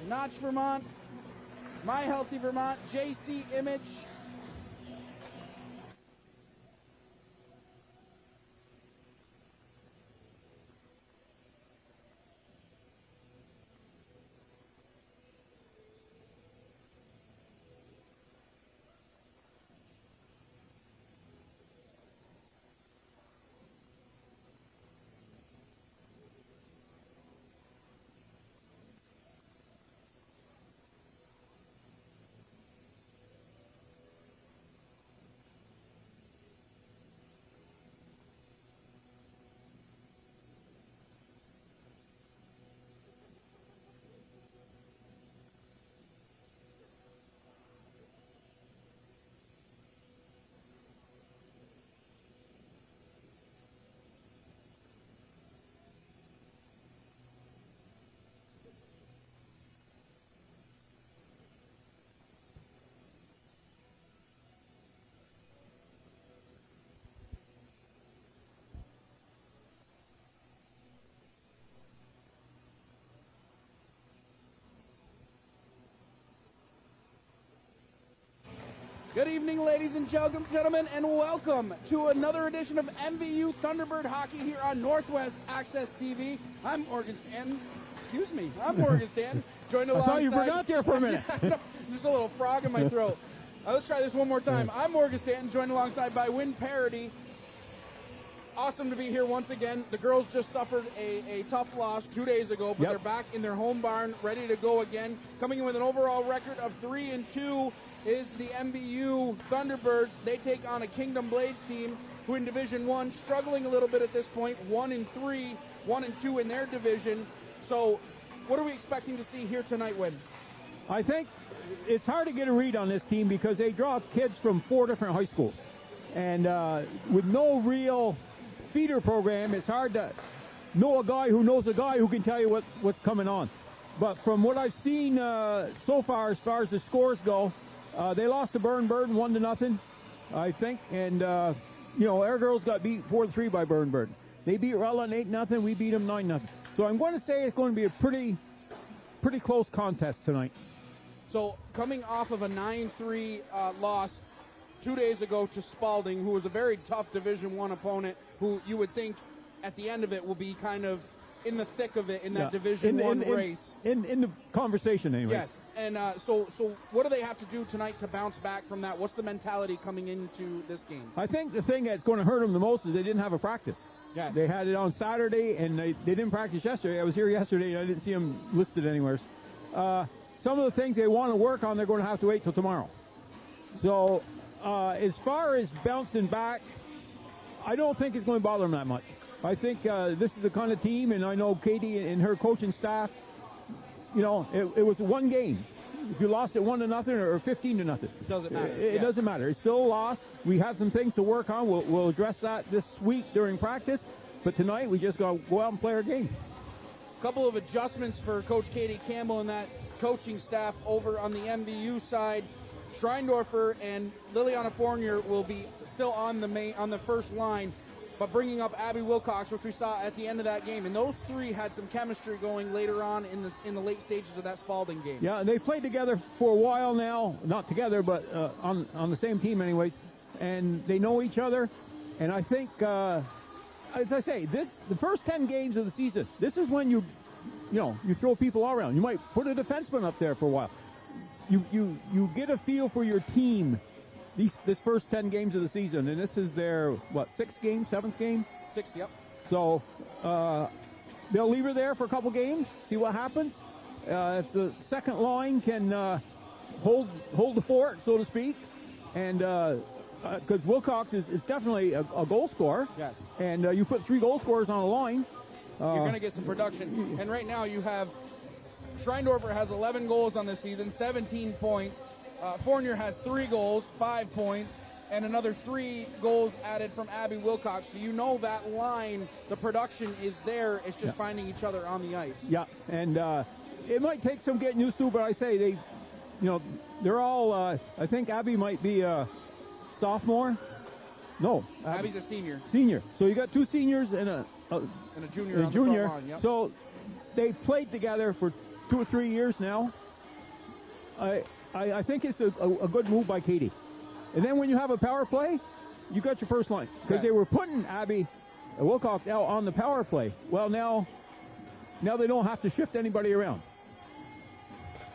Notch, Vermont, My Healthy Vermont, JC Image. Good evening, ladies and gentlemen, and welcome to another edition of MVU Thunderbird Hockey here on Northwest Access TV. I'm Morgan Stanton. Excuse me, I'm Morgan Stanton. Joined alongside. I thought you forgot there for a minute. Yeah, no, just a little frog in my throat. Let's try this one more time. I'm Morgan Stanton, joined alongside by Win Parody. Awesome to be here once again. The girls just suffered a tough loss 2 days ago, but they're back in their home barn, ready to go again. Coming in with an overall record of 3-2 is the MVU Thunderbirds. They take on a Kingdom Blades team who in Division 1 struggling a little bit at this point, 1-3, 1-2 in their division. So what are we expecting to see here tonight, Win? I think it's hard to get a read on this team because they draw kids from 4 different high schools. And with no real feeder program, it's hard to know a guy who knows a guy who can tell you what's coming on. But from what I've seen so far as the scores go, they lost to Bird 1-0, I think. And, our girls got beat 4-3 by Bird. They beat Rutland 8-0. We beat them 9-0. So I'm going to say it's going to be a pretty close contest tonight. So coming off of a 9-3 loss 2 days ago to Spalding, who was a very tough Division 1 opponent, who you would think at the end of it will be kind of in the thick of it in that Division 1 race. In the conversation, anyways. Yes, and so what do they have to do tonight to bounce back from that? What's the mentality coming into this game? I think the thing that's going to hurt them the most is they didn't have a practice. Yes. They had it on Saturday, and they didn't practice yesterday. I was here yesterday, and I didn't see them listed anywhere. Some of the things they want to work on, they're going to have to wait till tomorrow. So as far as bouncing back, I don't think it's going to bother them that much. I think this is the kind of team, and I know Katie and her coaching staff, it was one game. If you lost it 1-0 or 15-0. It doesn't matter. It doesn't matter. It's still a loss. We have some things to work on. We'll address that this week during practice. But tonight, we just got to go out and play our game. A couple of adjustments for Coach Katie Campbell and that coaching staff over on the MVU side. Schreindorfer and Liliana Fournier will be still on the first line, but bringing up Abby Wilcox, which we saw at the end of that game. And those three had some chemistry going later on in the late stages of that Spalding game. Yeah, they played together for a while now. Not together, but on the same team anyways. And they know each other. And I think, as I say, the first 10 games of the season, this is when you throw people all around. You might put a defenseman up there for a while. You get a feel for your team this first 10 games of the season, and this is their, sixth game? Sixth, yep. So they'll leave her there for a couple games, see what happens. If the second line can hold the fort, so to speak, and because Wilcox is definitely a goal scorer. Yes. And you put 3 goal scorers on a line. You're going to get some production. And right now you have Schreindorfer has 11 goals on this season, 17 points. Fournier has 3 goals, 5 points, and another 3 goals added from Abby Wilcox. So you know that line, the production is there. It's just finding each other on the ice. Yeah, and it might take some getting used to, but I say they're all, I think Abby might be a sophomore. No. Abby's a senior. Senior. So you got 2 seniors and a junior. So they played together for 2 or 3 years now. I think it's a good move by Katie. And then when you have a power play, you got your first line. Because they were putting Abby Wilcox out on the power play. Well, now they don't have to shift anybody around.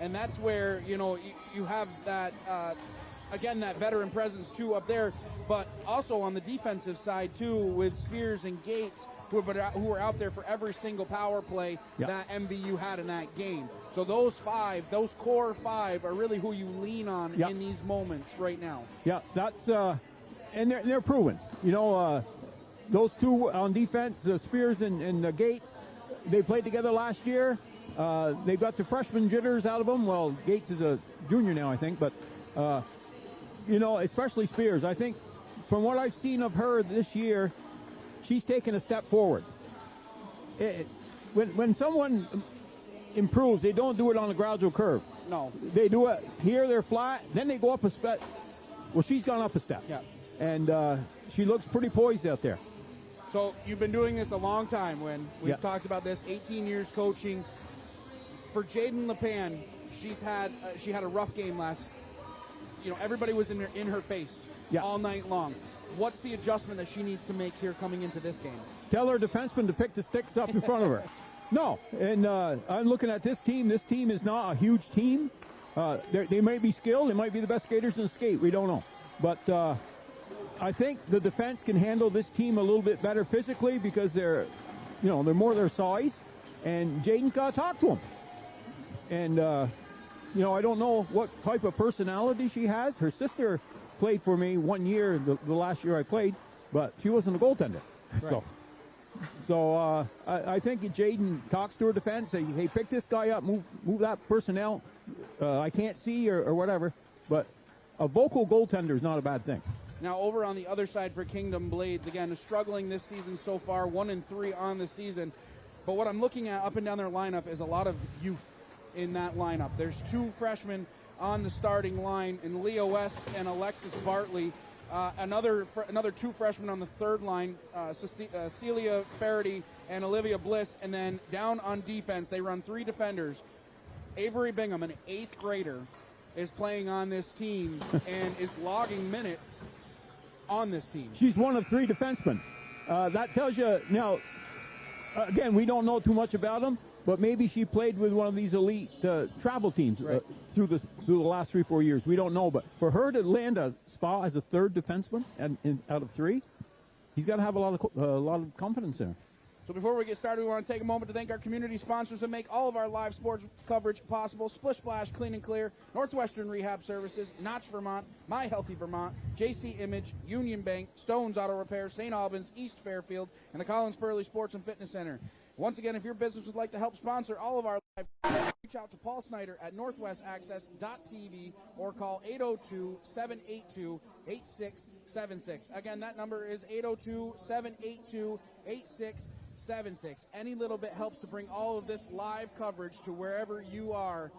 And that's where, you have that, again, that veteran presence, too, up there. But also on the defensive side, too, with Spears and Gates, who are out there for every single power play that MVU had in that game. So those core five, are really who you lean on in these moments right now. Yeah, that's and they're proven. Those two on defense, Spears and Gates, they played together last year. They got the freshman jitters out of them. Well, Gates is a junior now, I think, but especially Spears. I think from what I've seen of her this year, she's taken a step forward. When someone improves, they don't do it on a gradual curve. No. They do it here, they're flat, then they go up a step. Well, she's gone up a step. Yeah. And she looks pretty poised out there. So you've been doing this a long time, when we've talked about this, 18 years coaching. For Jaden LePan, she had a rough game last. Everybody was in her face all night long. What's the adjustment that she needs to make here coming into this game? Tell her defenseman to pick the sticks up in front of her. No, and I'm looking at this team. This team is not a huge team. They might be skilled. They might be the best skaters in the skate. We don't know. But I think the defense can handle this team a little bit better physically because they're more their size. And Jaden's got to talk to them. And, I don't know what type of personality she has. Her sister played for me 1 year, the last year I played, but she wasn't a goaltender. Right. So I think Jaden talks to her defense, say, hey, pick this guy up, move that person out. I can't see or whatever. But a vocal goaltender is not a bad thing. Now, over on the other side for Kingdom Blades, again, struggling this season so far, 1-3 on the season. But what I'm looking at up and down their lineup is a lot of youth in that lineup. There's 2 freshmen on the starting line in Leah West and Alexis Bartley. Another 2 freshmen on the third line, Celia Faraday and Olivia Bliss. And then down on defense, they run 3 defenders. Avery Bingham, an 8th grader, is playing on this team and is logging minutes on this team. She's one of 3 defensemen. That tells you, now, again, we don't know too much about them, but maybe she played with one of these elite travel teams through the last 3-4 years. We don't know, but for her to land a spot as a 3rd defenseman out of 3, he's got to have a lot of confidence in her. So before we get started, we want to take a moment to thank our community sponsors that make all of our live sports coverage possible. Splish Splash Clean and Clear, Northwestern Rehab Services, Notch Vermont, My Healthy Vermont, JC Image, Union Bank, Stone's Auto Repair, St. Albans, East Fairfield, and the Collins Burley Sports and Fitness Center. Once again, if your business would like to help sponsor all of our live, reach out to Paul Snyder at northwestaccess.tv or call 802-782-8676. Again, that number is 802-782-8676. Any little bit helps to bring all of this live coverage to wherever you are.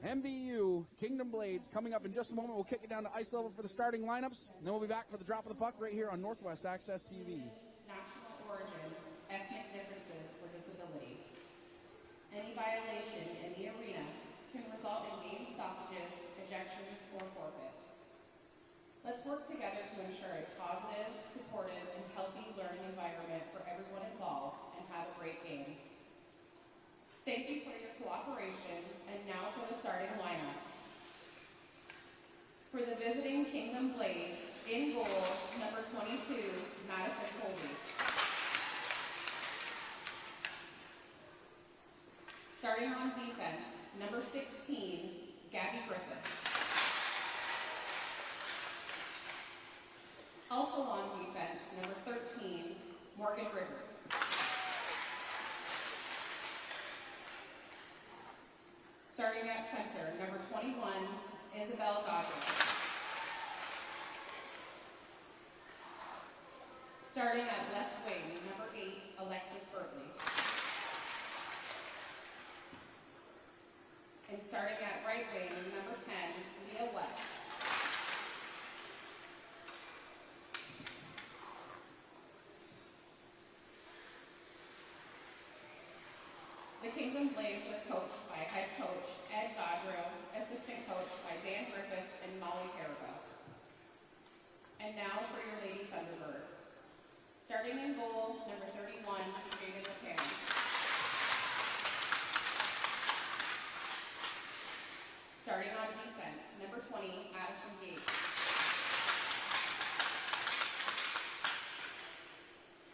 MVU, Kingdom Blades, coming up in just a moment. We'll kick it down to ice level for the starting lineups, and then we'll be back for the drop of the puck right here on Northwest Access TV. National origin, ethnic differences, or disability. Any violation in the arena can result in game stoppages, ejections, or forfeits. Let's work together to ensure a positive, supportive, and healthy learning environment for everyone involved and have a great game. Thank you for your cooperation, and now for the starting lineups. For the visiting Kingdom Blades, in goal, number 22, Madison Colby. Starting on defense, number 16, Gabby Griffith. Also on defense, number 13, Morgan Ritter. Starting at center, number 21, Isabel Godwin. Starting at left wing, number 8, Alexis Bertley. And starting at right wing, number 10, Leah West. The Kingdom Kingdom Blades are coached by head coach Ed Godreau, assistant coach by Dan Griffith and Molly Perigo. And now for your Lady Thunderbirds. Starting in goal, number 31, David LePan. Starting on defense, number 20, Addison Gates.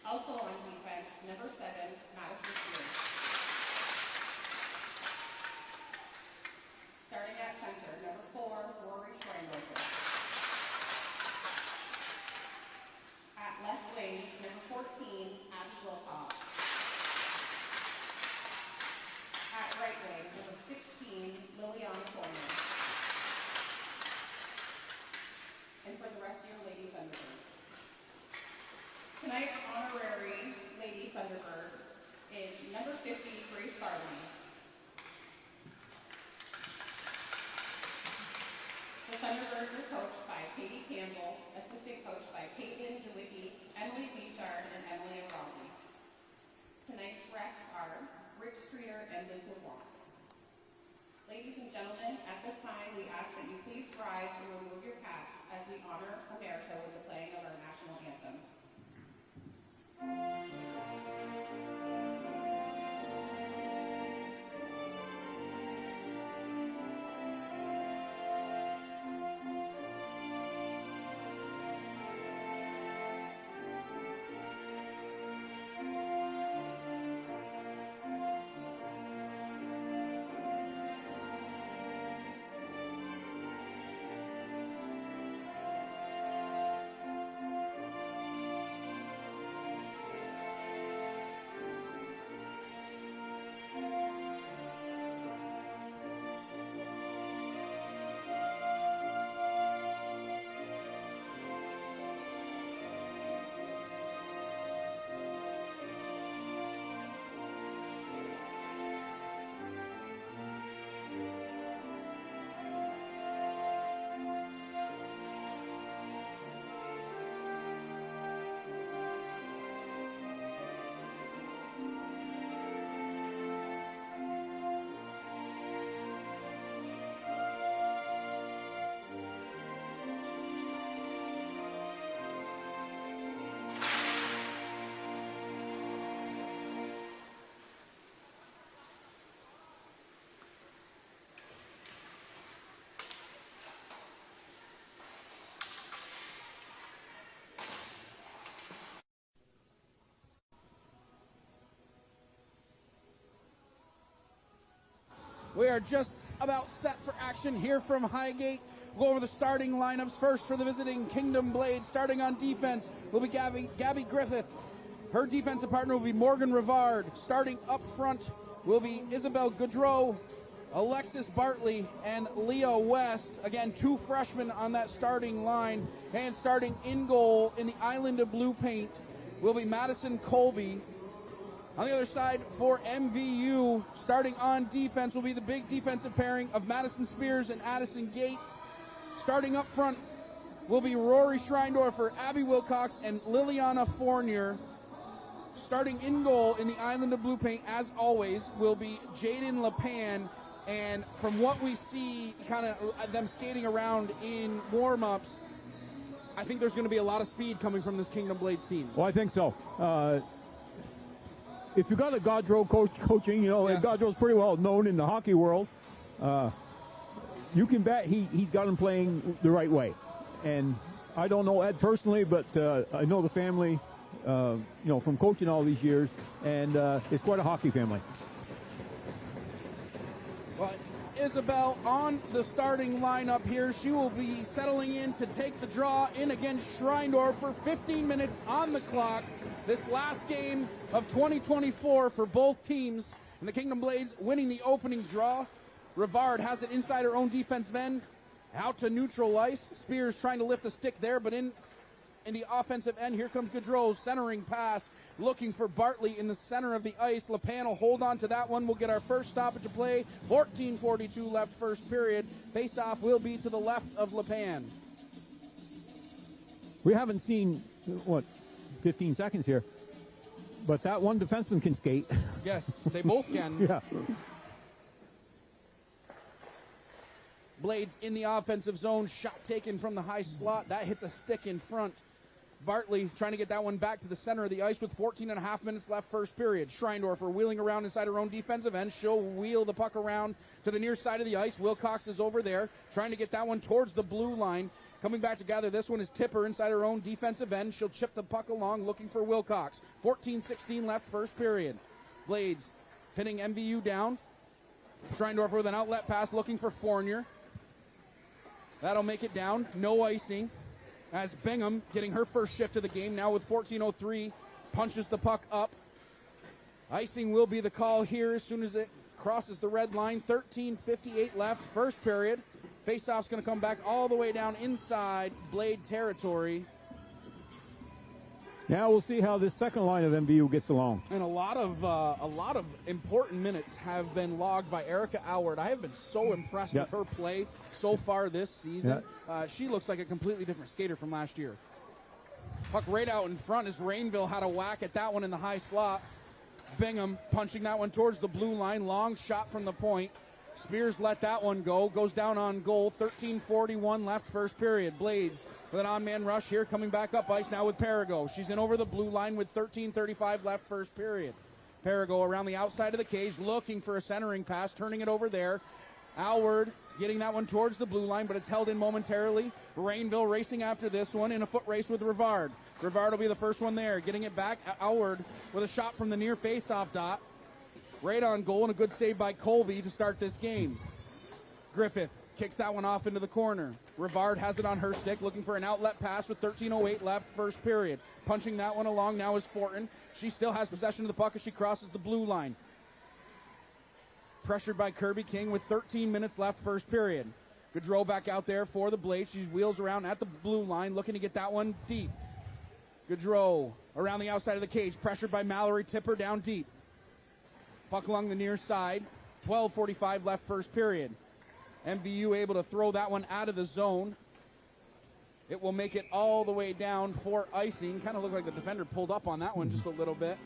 Also on defense, number 7, Madison Spears. Starting at center, number 4, Rory Schweinberger. At left wing, number 14, Abby Wilcox. At right wing, number 16, Liliana Fournier. And for the rest of your Lady Thunderbird. Tonight's honorary Lady Thunderbird is number 50, Grace Farley. The Thunderbirds are coached by Katie Campbell, assistant coached by Caitlin DeWicki, Emily Bichard, and Emily O'Reilly. Tonight's refs are Rick Streeter and Luke LeBlanc. Ladies and gentlemen, at this time we ask that you please rise and remove your caps as we honor America with the playing of our national anthem. We are just about set for action here from Highgate. We'll go over the starting lineups. First for the visiting Kingdom Blades. Starting on defense will be Gabby Griffith. Her defensive partner will be Morgan Rivard. Starting up front will be Isabel Goudreau, Alexis Bartley, and Leah West. Again, 2 freshmen on that starting line. And starting in goal in the Island of Blue Paint will be Madison Colby. On the other side for MVU, starting on defense will be the big defensive pairing of Madison Spears and Addison Gates. Starting up front will be Rory Schreindorfer, Abby Wilcox, and Liliana Fournier. Starting in goal in the Island of Blue Paint, as always, will be Jaden LePan. And from what we see, kind of them skating around in warm-ups, I think there's going to be a lot of speed coming from this Kingdom Blades team. Well, I think so. If you got a Gaudreau coaching, you know, and Gaudreau's pretty well known in the hockey world, you can bet he's got him playing the right way. And I don't know Ed personally, but I know the family, you know, from coaching all these years, and it's quite a hockey family. Well, Isabel on the starting lineup here. She will be settling in to take the draw in against Schreindorf for 15 minutes on the clock. This last game of 2024 for both teams. And the Kingdom Blades winning the opening draw. Rivard has it inside her own defensive end. Out to neutral ice. Spears trying to lift the stick there, but in the offensive end, here comes Goudreau, centering pass, looking for Bartley in the center of the ice. LePan will hold on to that one. We'll get our first stoppage of play. 14:42 left first period. Face-off will be to the left of LePan. We haven't seen, 15 seconds here. But that one defenseman can skate. Yes, they both can. Yeah. Blades in the offensive zone. Shot taken from the high slot. That hits a stick in front. Bartley trying to get that one back to the center of the ice with 14 and a half minutes left first period. Schreindorfer wheeling around inside her own defensive end. She'll wheel the puck around to the near side of the ice. Wilcox is over there trying to get that one towards the blue line. Coming back to gather this one is Tipper inside her own defensive end. She'll chip the puck along looking for Wilcox. 14-16 left first period. Blades pinning MVU down. Schreindorfer with an outlet pass looking for Fournier. That'll make it down. No icing. As Bingham, getting her first shift of the game now with 14:03, punches the puck up. Icing will be the call here as soon as it crosses the red line. 13:58 left, first period. Faceoff's going to come back all the way down inside Blade territory. Now we'll see how this second line of MVU gets along. And a lot of important minutes have been logged by Erica Allward. I have been so impressed with her play so far this season. She looks like a completely different skater from last year. Puck right out in front as Rainville had a whack at that one in the high slot. Bingham punching that one towards the blue line. Long shot from the point. Spears let that one go. Goes down on goal. 13:41 left first period. Blades with an on-man rush here, coming back up ice now with Perigo. She's in over the blue line with 13:35 left first period. Perigo around the outside of the cage, looking for a centering pass, turning it over there. Allward getting that one towards the blue line, but it's held in momentarily. Rainville racing after this one in a foot race with Rivard. Rivard will be the first one there, getting it back. Allward with a shot from the near face-off dot. Right on goal, and a good save by Colby to start this game. Griffith kicks that one off into the corner. Rivard has it on her stick, looking for an outlet pass with 13:08 left first period. Punching that one along now is Fortin. She still has possession of the puck as she crosses the blue line. Pressured by Kirby King with 13 minutes left first period. Gaudreau back out there for the Blades. She wheels around at the blue line, looking to get that one deep. Gaudreau around the outside of the cage, pressured by Mallory. Tipper down deep. Puck along the near side. 12:45 left first period. MVU able to throw that one out of the zone. It will make it all the way down for icing. Kind of looked like the defender pulled up on that one just a little bit.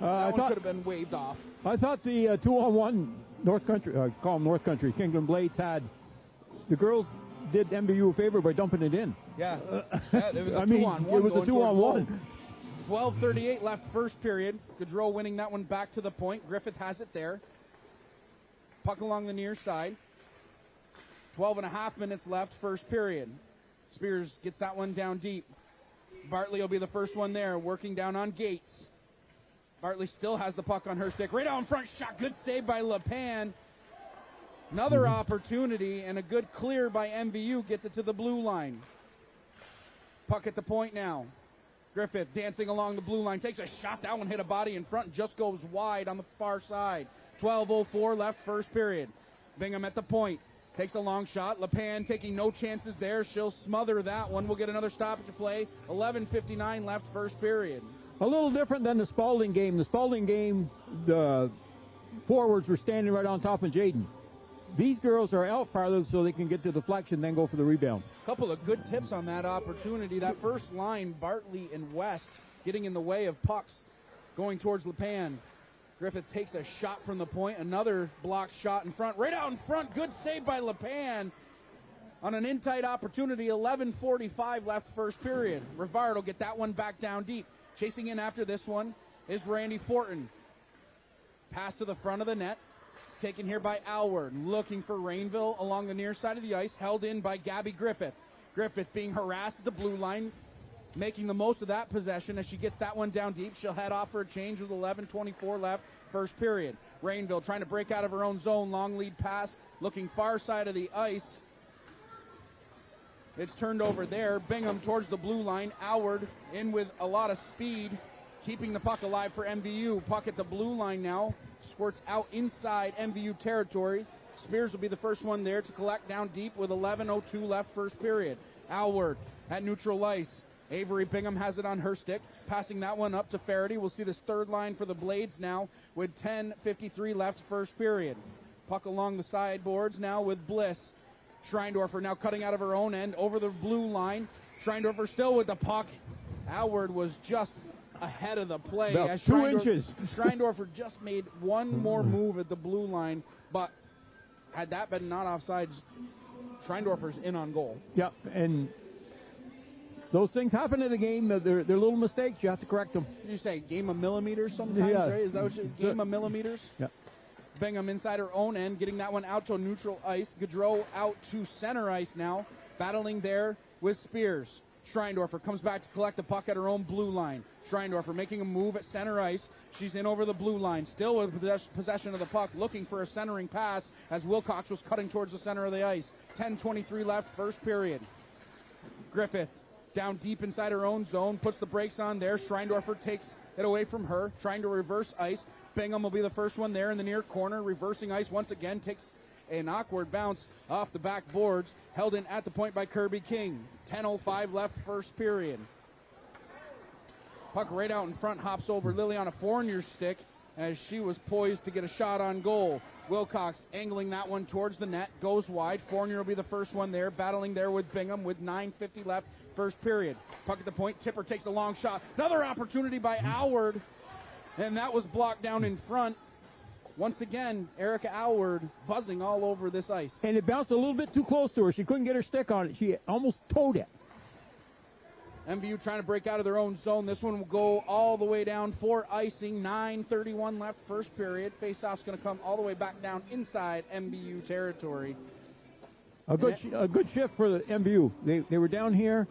That one could have been waved off. I thought the 2-on-1 North Country, call them North Country, Kingdom Blades had, the girls did MVU a favor by dumping it in. Yeah, it was a 2-on-1. It was a 2-on-1. 12:38 left first period. Gaudreau winning that one back to the point. Griffith has it there. Puck along the near side. 12 and a half minutes left first period. Spears gets that one down deep. Bartley will be the first one there, working down on Gates. Bartley still has the puck on her stick. Right out in front, shot. Good save by LePan. Another opportunity and a good clear by MVU gets it to the blue line. Puck at the point now. Griffith dancing along the blue line. Takes a shot. That one hit a body in front and just goes wide on the far side. 12:04 left first period. Bingham at the point. Takes a long shot. LePan taking no chances there. She'll smother that one. We'll get another stoppage of play. 11:59 left first period. A little different than the Spalding game. The Spalding game, the forwards were standing right on top of Jaden. These girls are out farther so they can get to deflection, then go for the rebound. A couple of good tips on that opportunity. That first line, Bartley and West, getting in the way of pucks going towards LePan. Griffith takes a shot from the point. Another blocked shot in front. Right out in front. Good save by LePan on an in-tight opportunity. 11:45 left first period. Rivard will get that one back down deep. Chasing in after this one is Randy Fortin. Pass to the front of the net. It's taken here by Allward. Looking for Rainville along the near side of the ice. Held in by Gabby Griffith. Griffith being harassed at the blue line. Making the most of that possession as she gets that one down deep. She'll head off for a change with 11:24 left first period. Rainville trying to break out of her own zone. Long lead pass. Looking far side of the ice. It's turned over there. Bingham towards the blue line. Allward in with a lot of speed. Keeping the puck alive for MVU. Puck at the blue line now. Squirts out inside MVU territory. Spears will be the first one there to collect down deep with 11:02 left first period. Allward at neutral ice. Avery Bingham has it on her stick. Passing that one up to Faraday. We'll see this third line for the Blades now with 10:53 left first period. Puck along the sideboards now with Bliss. Schreindorfer now cutting out of her own end over the blue line. Schreindorfer still with the puck. Allward was just ahead of the play. About as 2 inches. Schreindorfer just made one more move at the blue line, but had that been not offside, Schreindorfer's in on goal. Yep, and those things happen in the game. They're little mistakes. You have to correct them. Did you say game of millimeters sometimes, Yeah. right? Is that what you game of millimeters? Yeah. Bingham inside her own end, getting that one out to neutral ice. Gaudreau out to center ice now, battling there with Spears. Schreindorfer comes back to collect the puck at her own blue line. Schreindorfer making a move at center ice. She's in over the blue line, still with possession of the puck, looking for a centering pass as Wilcox was cutting towards the center of the ice. 10:23 left, first period. Griffith down deep inside her own zone, puts the brakes on there. Schreindorfer takes it away from her, trying to reverse ice. Bingham will be the first one there in the near corner, reversing ice once again, takes an awkward bounce off the back boards, held in at the point by Kirby King. 10:05 left, first period. Puck right out in front, hops over Liliana Fournier's stick as she was poised to get a shot on goal. Wilcox angling that one towards the net, goes wide. Fournier will be the first one there, battling there with Bingham with 9:50 left, first period. Puck at the point, Tipper takes a long shot. Another opportunity by Alward, and that was blocked down in front. Once again, Erica Alward buzzing all over this ice. And it bounced a little bit too close to her. She couldn't get her stick on it. She almost towed it. MVU trying to break out of their own zone. This one will go all the way down for icing. 9:31 left, first period. Faceoff's going to come all the way back down inside MVU territory. A good shift for the MVU. They were down here.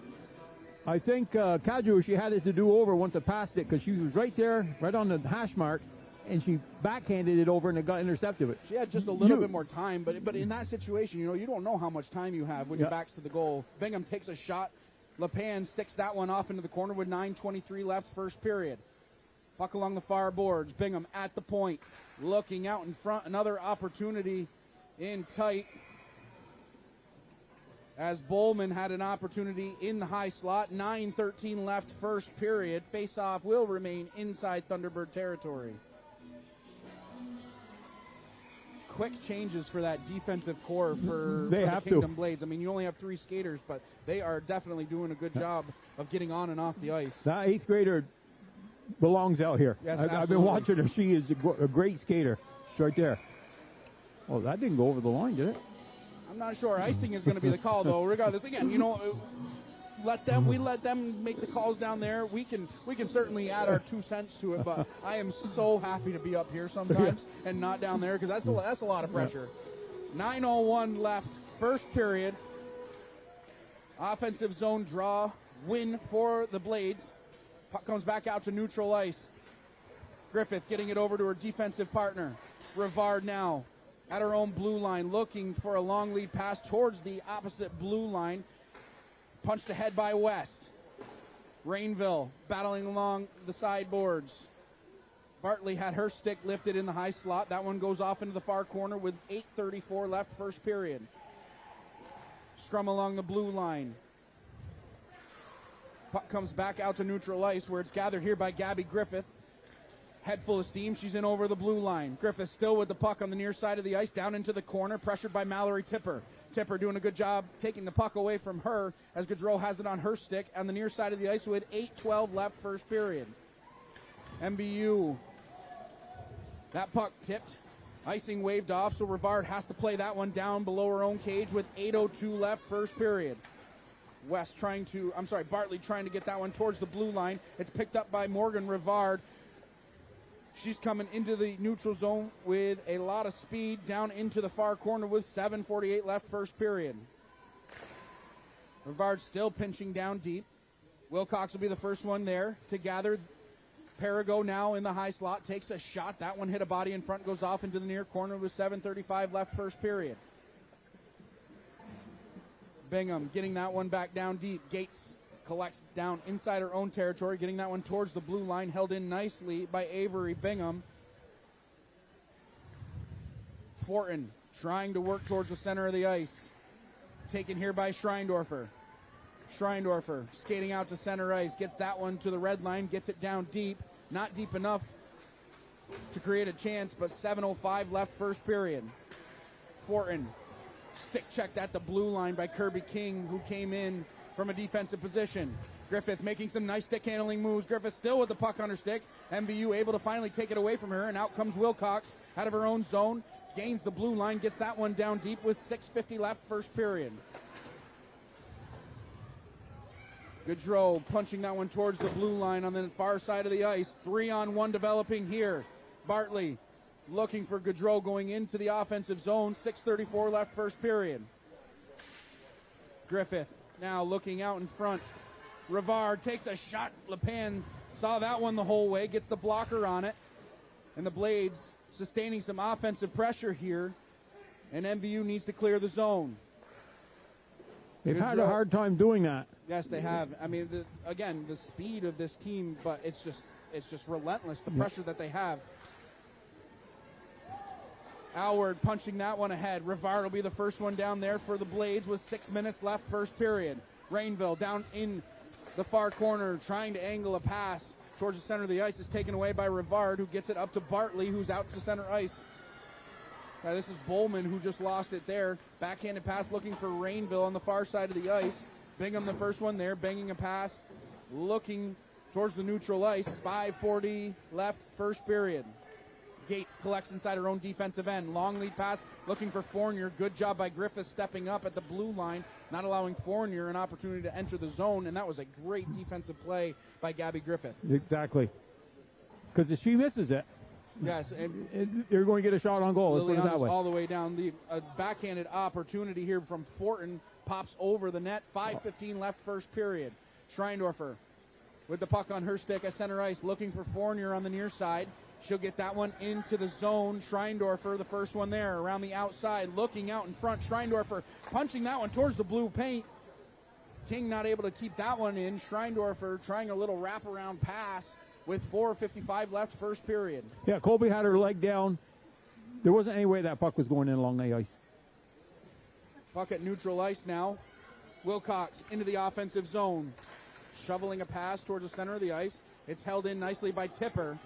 I think Kaju, she had it to do over once it passed it because she was right there, right on the hash marks, and she backhanded it over and it got intercepted. She had just a little bit more time, but in that situation, you don't know how much time you have when your back's to the goal. Bingham takes a shot. LePan sticks that one off into the corner with 9:23 left, first period. Puck along the far boards. Bingham at the point, looking out in front. Another opportunity in tight, as Bowman had an opportunity in the high slot. 9:13 left, first period. Face-off will remain inside Thunderbird territory. Quick changes for that defensive core for the Kingdom Blades. I mean, you only have 3 skaters, but they are definitely doing a good job of getting on and off the ice. That 8th grader belongs out here. Yes, I've been watching her. She is a great skater. She's right there. Oh, that didn't go over the line, did it? I'm not sure. Icing is going to be the call, though. Regardless, again, let them make the calls down there. We can certainly add our 2 cents to it, but I am so happy to be up here sometimes and not down there because that's a lot of pressure. 9:01 left, first period. Offensive zone draw, win for the Blades. Puck comes back out to neutral ice. Griffith getting it over to her defensive partner. Rivard now at her own blue line, looking for a long lead pass towards the opposite blue line. Punched ahead by West. Rainville battling along the sideboards. Bartley had her stick lifted in the high slot. That one goes off into the far corner with 8:34 left, first period. Scrum along the blue line. Puck comes back out to neutral ice where it's gathered here by Gabby Griffith. Head full of steam. She's in over the blue line. Griffith still with the puck on the near side of the ice, down into the corner, pressured by Mallory Tipper. Tipper doing a good job taking the puck away from her as Gaudreau has it on her stick on the near side of the ice with 8:12 left, first period. MVU. That puck tipped. Icing waved off, so Rivard has to play that one down below her own cage with 8:02 left, first period. Bartley trying to get that one towards the blue line. It's picked up by Morgan Rivard. She's coming into the neutral zone with a lot of speed down into the far corner with 7:48 left, first period. Rivard still pinching down deep. Wilcox will be the first one there to gather. Perigo now in the high slot takes a shot. That one hit a body in front, goes off into the near corner with 7:35 left, first period. Bingham getting that one back down deep. Gates collects down inside her own territory, getting that one towards the blue line, held in nicely by Avery Bingham. Fortin trying to work towards the center of the ice. Taken here by Schreindorfer. Schreindorfer skating out to center ice, gets that one to the red line, gets it down deep. Not deep enough to create a chance, but 7:05 left, first period. Fortin stick checked at the blue line by Kirby King, who came in from a defensive position. Griffith making some nice stick handling moves. Griffith still with the puck on her stick. MVU able to finally take it away from her, and out comes Wilcox out of her own zone. Gains the blue line, gets that one down deep with 6:50 left first period. Gaudreau punching that one towards the blue line on the far side of the ice. 3-on-1 developing here. Bartley looking for Gaudreau going into the offensive zone. 6:34 left first period. Griffith now looking out in front. Rivard takes a shot. LePan saw that one the whole way, gets the blocker on it. And the Blades sustaining some offensive pressure here. And MVU needs to clear the zone. They've had a hard time doing that. Yes, they have. I mean, again, the speed of this team, but it's just relentless, the pressure that they have. Alward punching that one ahead. Rivard will be the first one down there for the Blades with 6 minutes left first period. Rainville down in the far corner trying to angle a pass towards the center of the ice is taken away by Rivard, who gets it up to Bartley, who's out to center ice. Now, this is Bowman who just lost it there. Backhanded pass looking for Rainville on the far side of the ice. Bingham the first one there, banging a pass, looking towards the neutral ice. 5:40 left first period. Gates collects inside her own defensive end. Long lead pass looking for Fournier. Good job by Griffith stepping up at the blue line, not allowing Fournier an opportunity to enter the zone, and that was a great defensive play by Gabby Griffith. Exactly. Because if she misses it, yes, you're going to get a shot on goal. Let's put it that way. All the way down. The backhanded opportunity here from Fortin pops over the net. 5:15 left first period. Schreindorfer with the puck on her stick at center ice, looking for Fournier on the near side. She'll get that one into the zone. Schreindorfer, the first one there, around the outside, looking out in front. Schreindorfer punching that one towards the blue paint. King not able to keep that one in. Schreindorfer trying a little wraparound pass with 4:55 left first period. Yeah, Colby had her leg down. There wasn't any way that puck was going in along the ice. Puck at neutral ice now. Wilcox into the offensive zone. Shoveling a pass towards the center of the ice. It's held in nicely by Tipper.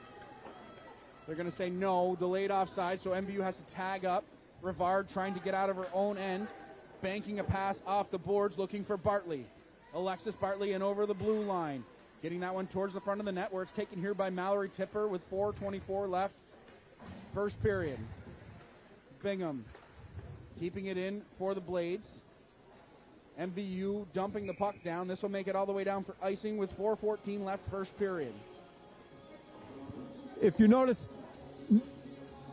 They're going to say no, delayed offside, so MVU has to tag up. Rivard trying to get out of her own end. Banking a pass off the boards, looking for Bartley. Alexis Bartley in over the blue line. Getting that one towards the front of the net, where it's taken here by Mallory Tipper with 4:24 left first period. Bingham keeping it in for the Blades. MVU dumping the puck down. This will make it all the way down for icing with 4:14 left first period. If you notice,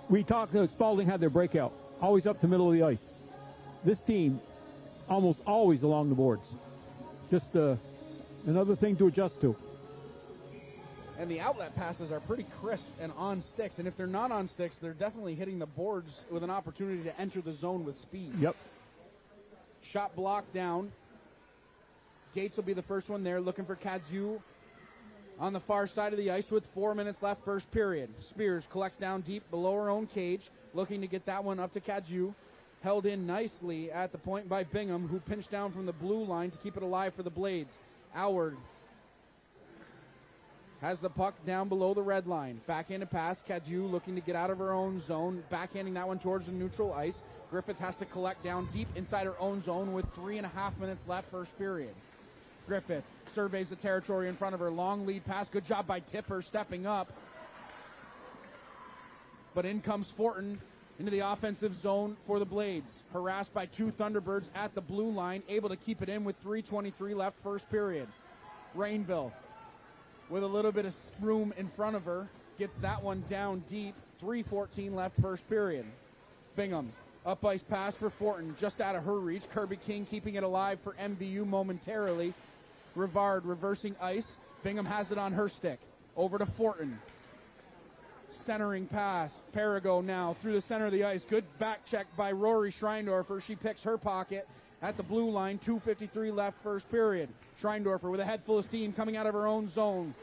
we talked that Spalding had their breakout, always up the middle of the ice. This team, almost always along the boards. Just another thing to adjust to. And the outlet passes are pretty crisp and on sticks. And if they're not on sticks, they're definitely hitting the boards with an opportunity to enter the zone with speed. Yep. Shot blocked down. Gates will be the first one there, looking for Kadziu on the far side of the ice with 4 minutes left first period. Spears collects down deep below her own cage, looking to get that one up to Kadziu. Held in nicely at the point by Bingham, who pinched down from the blue line to keep it alive for the Blades. Alward has the puck down below the red line. Backhanded pass. Kadziu looking to get out of her own zone. Backhanding that one towards the neutral ice. Griffith has to collect down deep inside her own zone with 3.5 minutes left first period. Griffith surveys the territory in front of her. Long lead pass. Good job by Tipper stepping up. But in comes Fortin into the offensive zone for the Blades. Harassed by two Thunderbirds at the blue line. Able to keep it in with 3:23 left first period. Rainville with a little bit of room in front of her. Gets that one down deep. 3:14 left first period. Bingham. Up ice pass for Fortin. Just out of her reach. Kirby King keeping it alive for MVU momentarily. Rivard reversing ice. Bingham has it on her stick. Over to Fortin. Centering pass. Perigo now through the center of the ice. Good back check by Rory Schreindorfer. She picks her pocket at the blue line. 2:53 left first period. Schreindorfer with a head full of steam coming out of her own zone.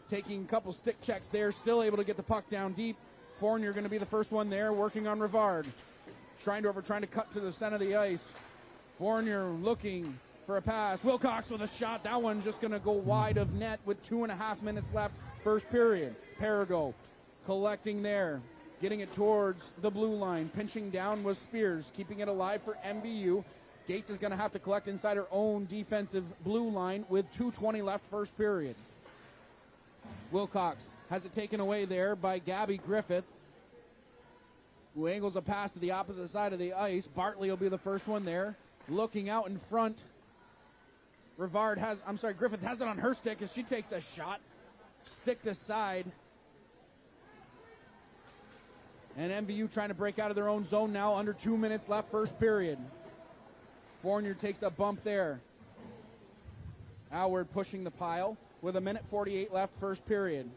Taking a couple stick checks there. Still able to get the puck down deep. Fournier going to be the first one there, working on Rivard. Schreindorfer trying to cut to the center of the ice. Fournier looking for a pass. Wilcox with a shot. That one's just going to go wide of net with 2.5 minutes left first period. Perigo collecting there, getting it towards the blue line. Pinching down was Spears, keeping it alive for MVU. Gates is going to have to collect inside her own defensive blue line with 2:20 left first period. Wilcox has it taken away there by Gabby Griffith, who angles a pass to the opposite side of the ice. Bartley will be the first one there. Looking out in front. Griffith has it on her stick as she takes a shot. Stick to side. And MVU trying to break out of their own zone now. Under 2 minutes left first period. Fournier takes a bump there. Howard pushing the pile with 1:48 left first period.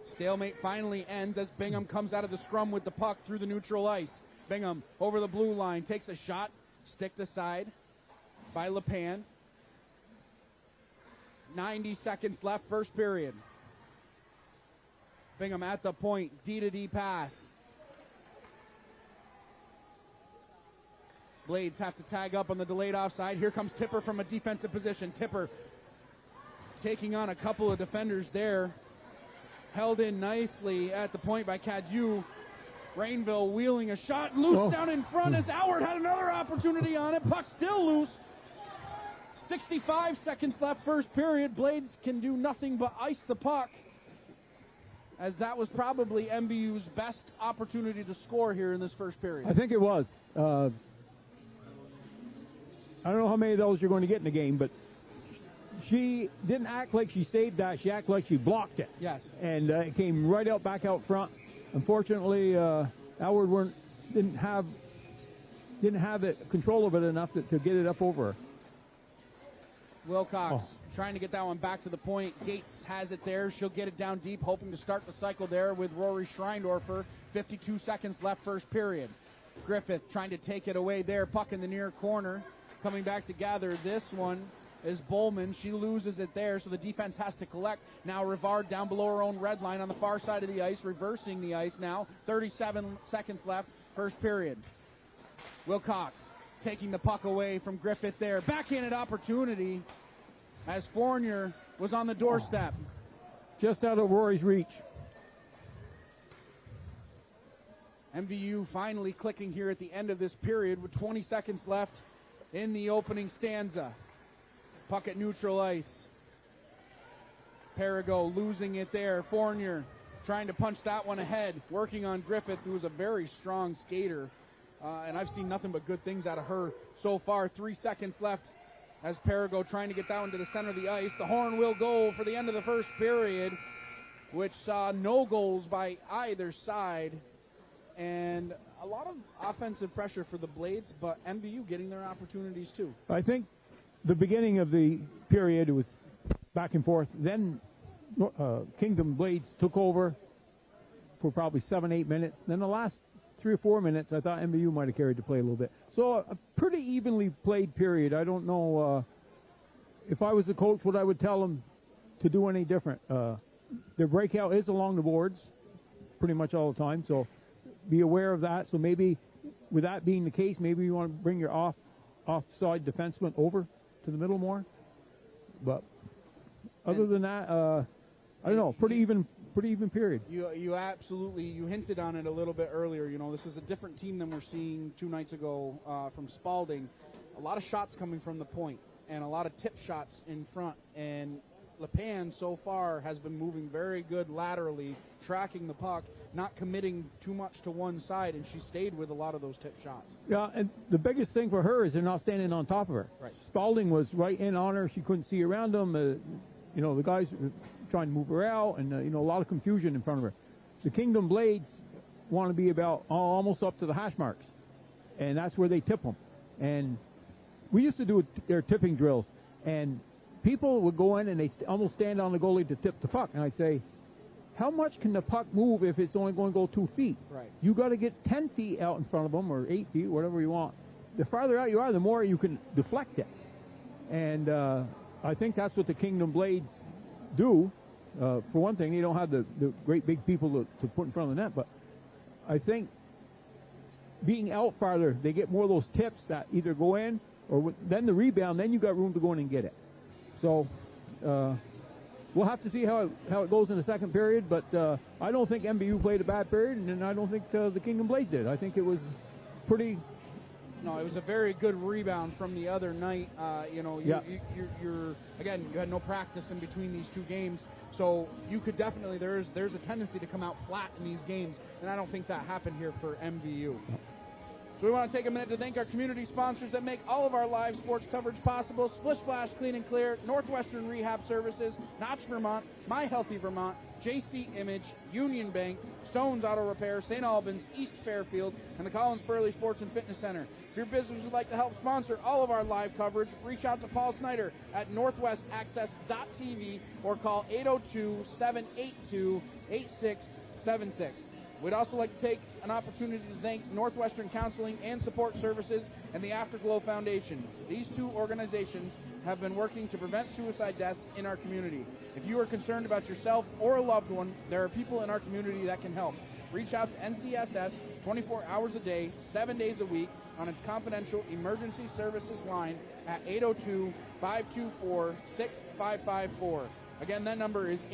Stalemate finally ends as Bingham comes out of the scrum with the puck through the neutral ice. Bingham over the blue line takes a shot. Stick to side by LePan. 90 seconds left first period. Bingham at the point. D-to-D pass. Blades have to tag up on the delayed offside. Here comes Tipper from a defensive position. Tipper taking on a couple of defenders there. Held in nicely at the point by Cadieux. Rainville wheeling a shot. Loose down in front as Howard had another opportunity on it. Puck still loose. 65 seconds left first period. Blades can do nothing but ice the puck, as that was probably MVU's best opportunity to score here in this first period. I think it was. I don't know how many of those you're going to get in the game, but she didn't act like she saved that. She acted like she blocked it. Yes. And it came right out back out front. Unfortunately, Howard didn't have it control of it enough to get it up over her. Wilcox trying to get that one back to the point. Gates has it there. She'll get it down deep, hoping to start the cycle there with Rory Schreindorfer. 52 seconds left first period. Griffith trying to take it away there. Puck in the near corner. Coming back to gather this one is Bowman. She loses it there, so the defense has to collect. Now Rivard down below her own red line on the far side of the ice, reversing the ice now. 37 seconds left first period. Wilcox taking the puck away from Griffith there. Backhanded opportunity as Fournier was on the doorstep. Just out of Rory's reach. MVU finally clicking here at the end of this period with 20 seconds left in the opening stanza. Puck at neutral ice. Perigo losing it there. Fournier trying to punch that one ahead. Working on Griffith, who is a very strong skater. And I've seen nothing but good things out of her so far. 3 seconds left as Perigo trying to get that one to the center of the ice. The horn will go for the end of the first period, which saw no goals by either side. And a lot of offensive pressure for the Blades, but MVU getting their opportunities too. I think the beginning of the period was back and forth. Then Kingdom Blades took over for probably 7-8 minutes. Then the last 3 or 4 minutes, I thought MVU might have carried the play a little bit. So a pretty evenly played period. I don't know if I was the coach what I would tell them to do any different. Their breakout is along the boards pretty much all the time, so be aware of that. So maybe with that being the case, maybe you want to bring your offside defenseman over to the middle more. But other than that, I don't know, pretty even period. You absolutely, you hinted on it a little bit earlier. You know, this is a different team than we're seeing 2 nights ago from Spalding. A lot of shots coming from the point and a lot of tip shots in front. And LePan so far has been moving very good laterally, tracking the puck, not committing too much to one side, and she stayed with a lot of those tip shots. Yeah, and the biggest thing for her is they're not standing on top of her. Right. Spalding was right in on her. She couldn't see around them. The guys were trying to move her out, and, a lot of confusion in front of her. The Kingdom Blades want to be about almost up to the hash marks, and that's where they tip them. And we used to do their tipping drills, and people would go in and they almost stand on the goalie to tip the puck. And I'd say, how much can the puck move if it's only going to go 2 feet? Right. You got to get 10 feet out in front of them, or 8 feet, whatever you want. The farther out you are, the more you can deflect it. And I think that's what the Kingdom Blades do. For one thing, they don't have the great big people to put in front of the net, but I think being out farther, they get more of those tips that either go in, or then the rebound, then you got room to go in and get it. So we'll have to see how it goes in the second period, but I don't think MVU played a bad period, and I don't think the Kingdom Blades did. I think it was pretty No, it was a very good rebound from the other night. You're again, you had no practice in between these two games, so you could definitely there's a tendency to come out flat in these games, and I don't think that happened here for MVU. So we want to take a minute to thank our community sponsors that make all of our live sports coverage possible: Splish Splash Clean and Clear, Northwestern Rehab Services, Notch Vermont, My Healthy Vermont, JC Image, Union Bank, Stone's Auto Repair, St. Albans, East Fairfield, and the Collins Burley Sports and Fitness Center. If your business would like to help sponsor all of our live coverage, reach out to Paul Snyder at northwestaccess.tv or call 802-782-8676. We'd also like to take an opportunity to thank Northwestern Counseling and Support Services and the Afterglow Foundation. These two organizations have been working to prevent suicide deaths in our community. If you are concerned about yourself or a loved one, there are people in our community that can help. Reach out to NCSS 24 hours a day, 7 days a week on its confidential emergency services line at 802-524-6554. Again, that number is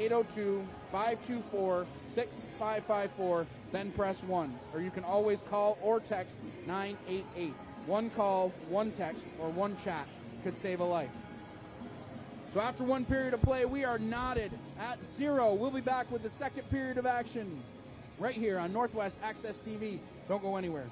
802-524-6554, then press 1. Or you can always call or text 988. One call, one text, or one chat could save a life. So after one period of play, we are knotted at 0. We'll be back with the second period of action right here on Northwest Access TV. Don't go anywhere.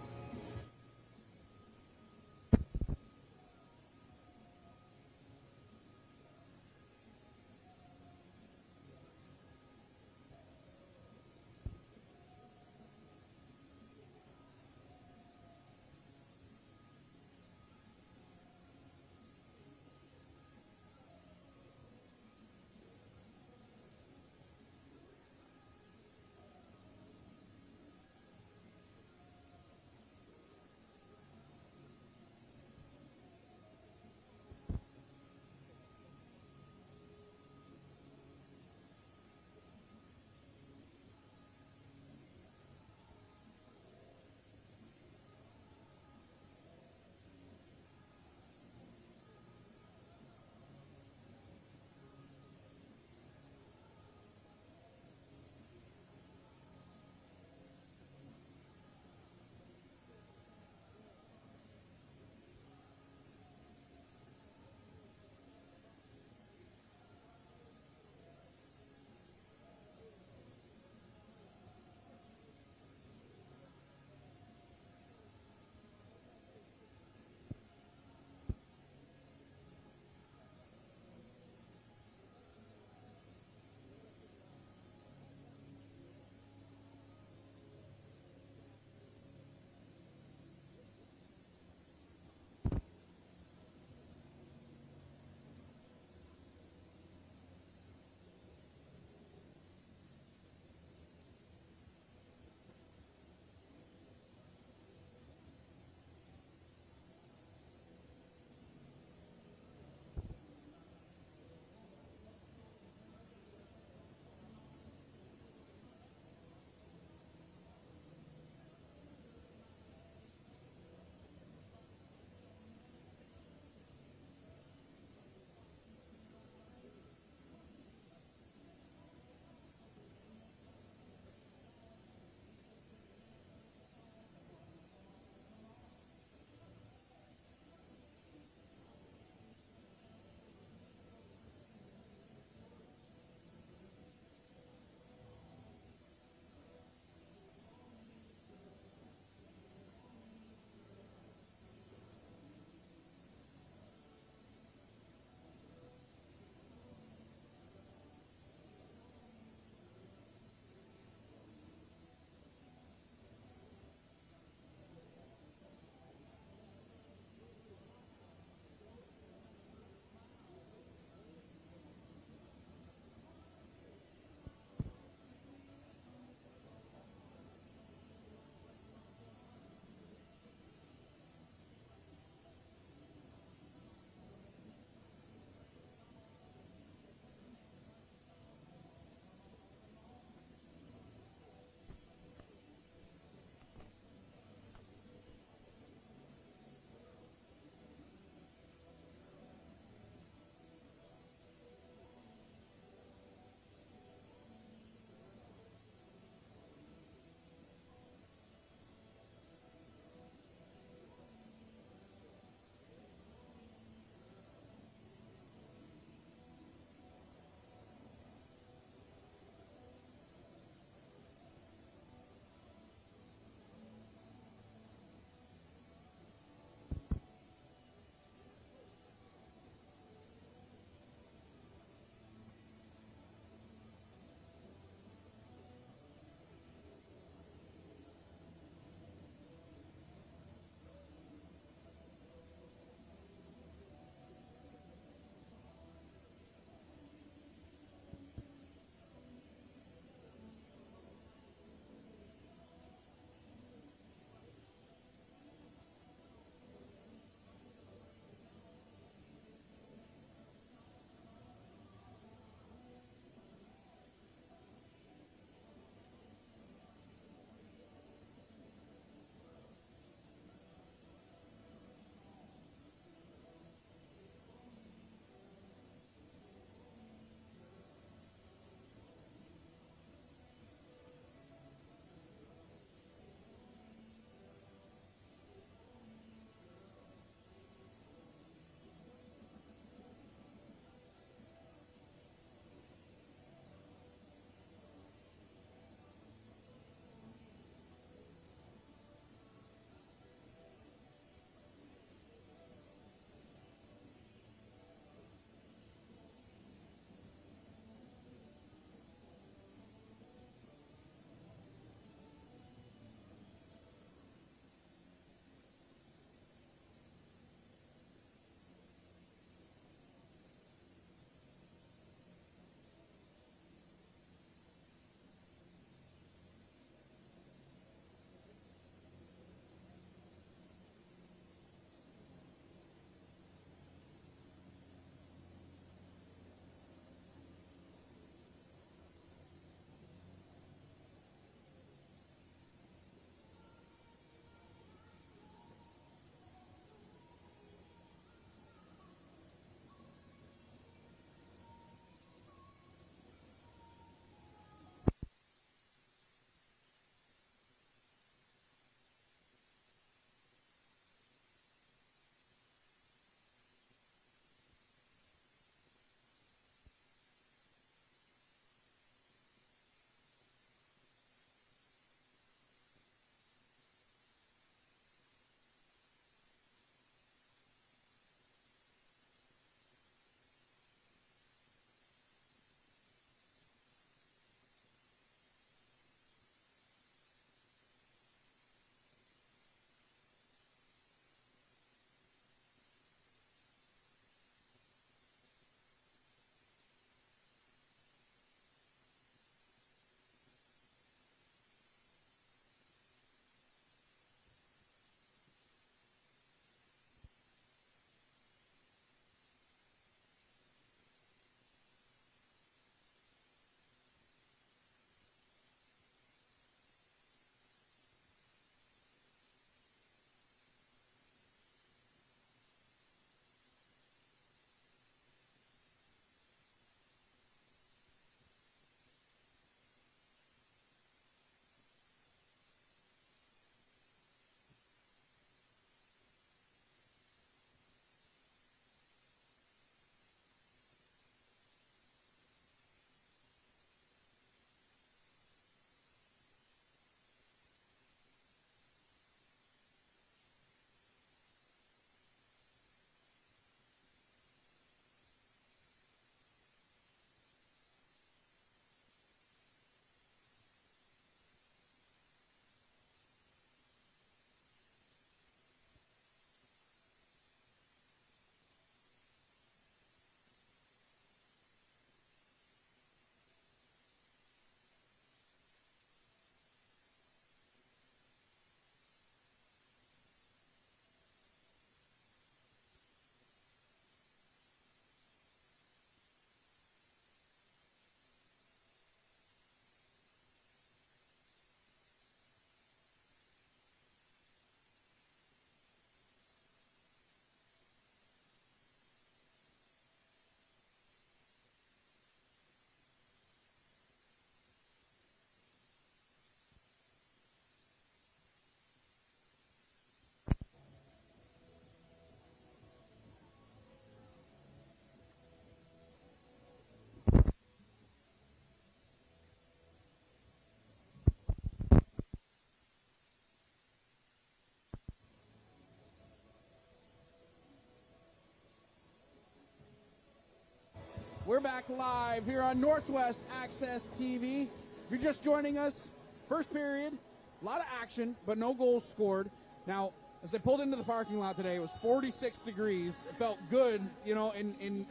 We're back live here on Northwest Access TV. If you're just joining us, first period, a lot of action, but no goals scored. Now, as I pulled into the parking lot today, it was 46 degrees. It felt good, you know,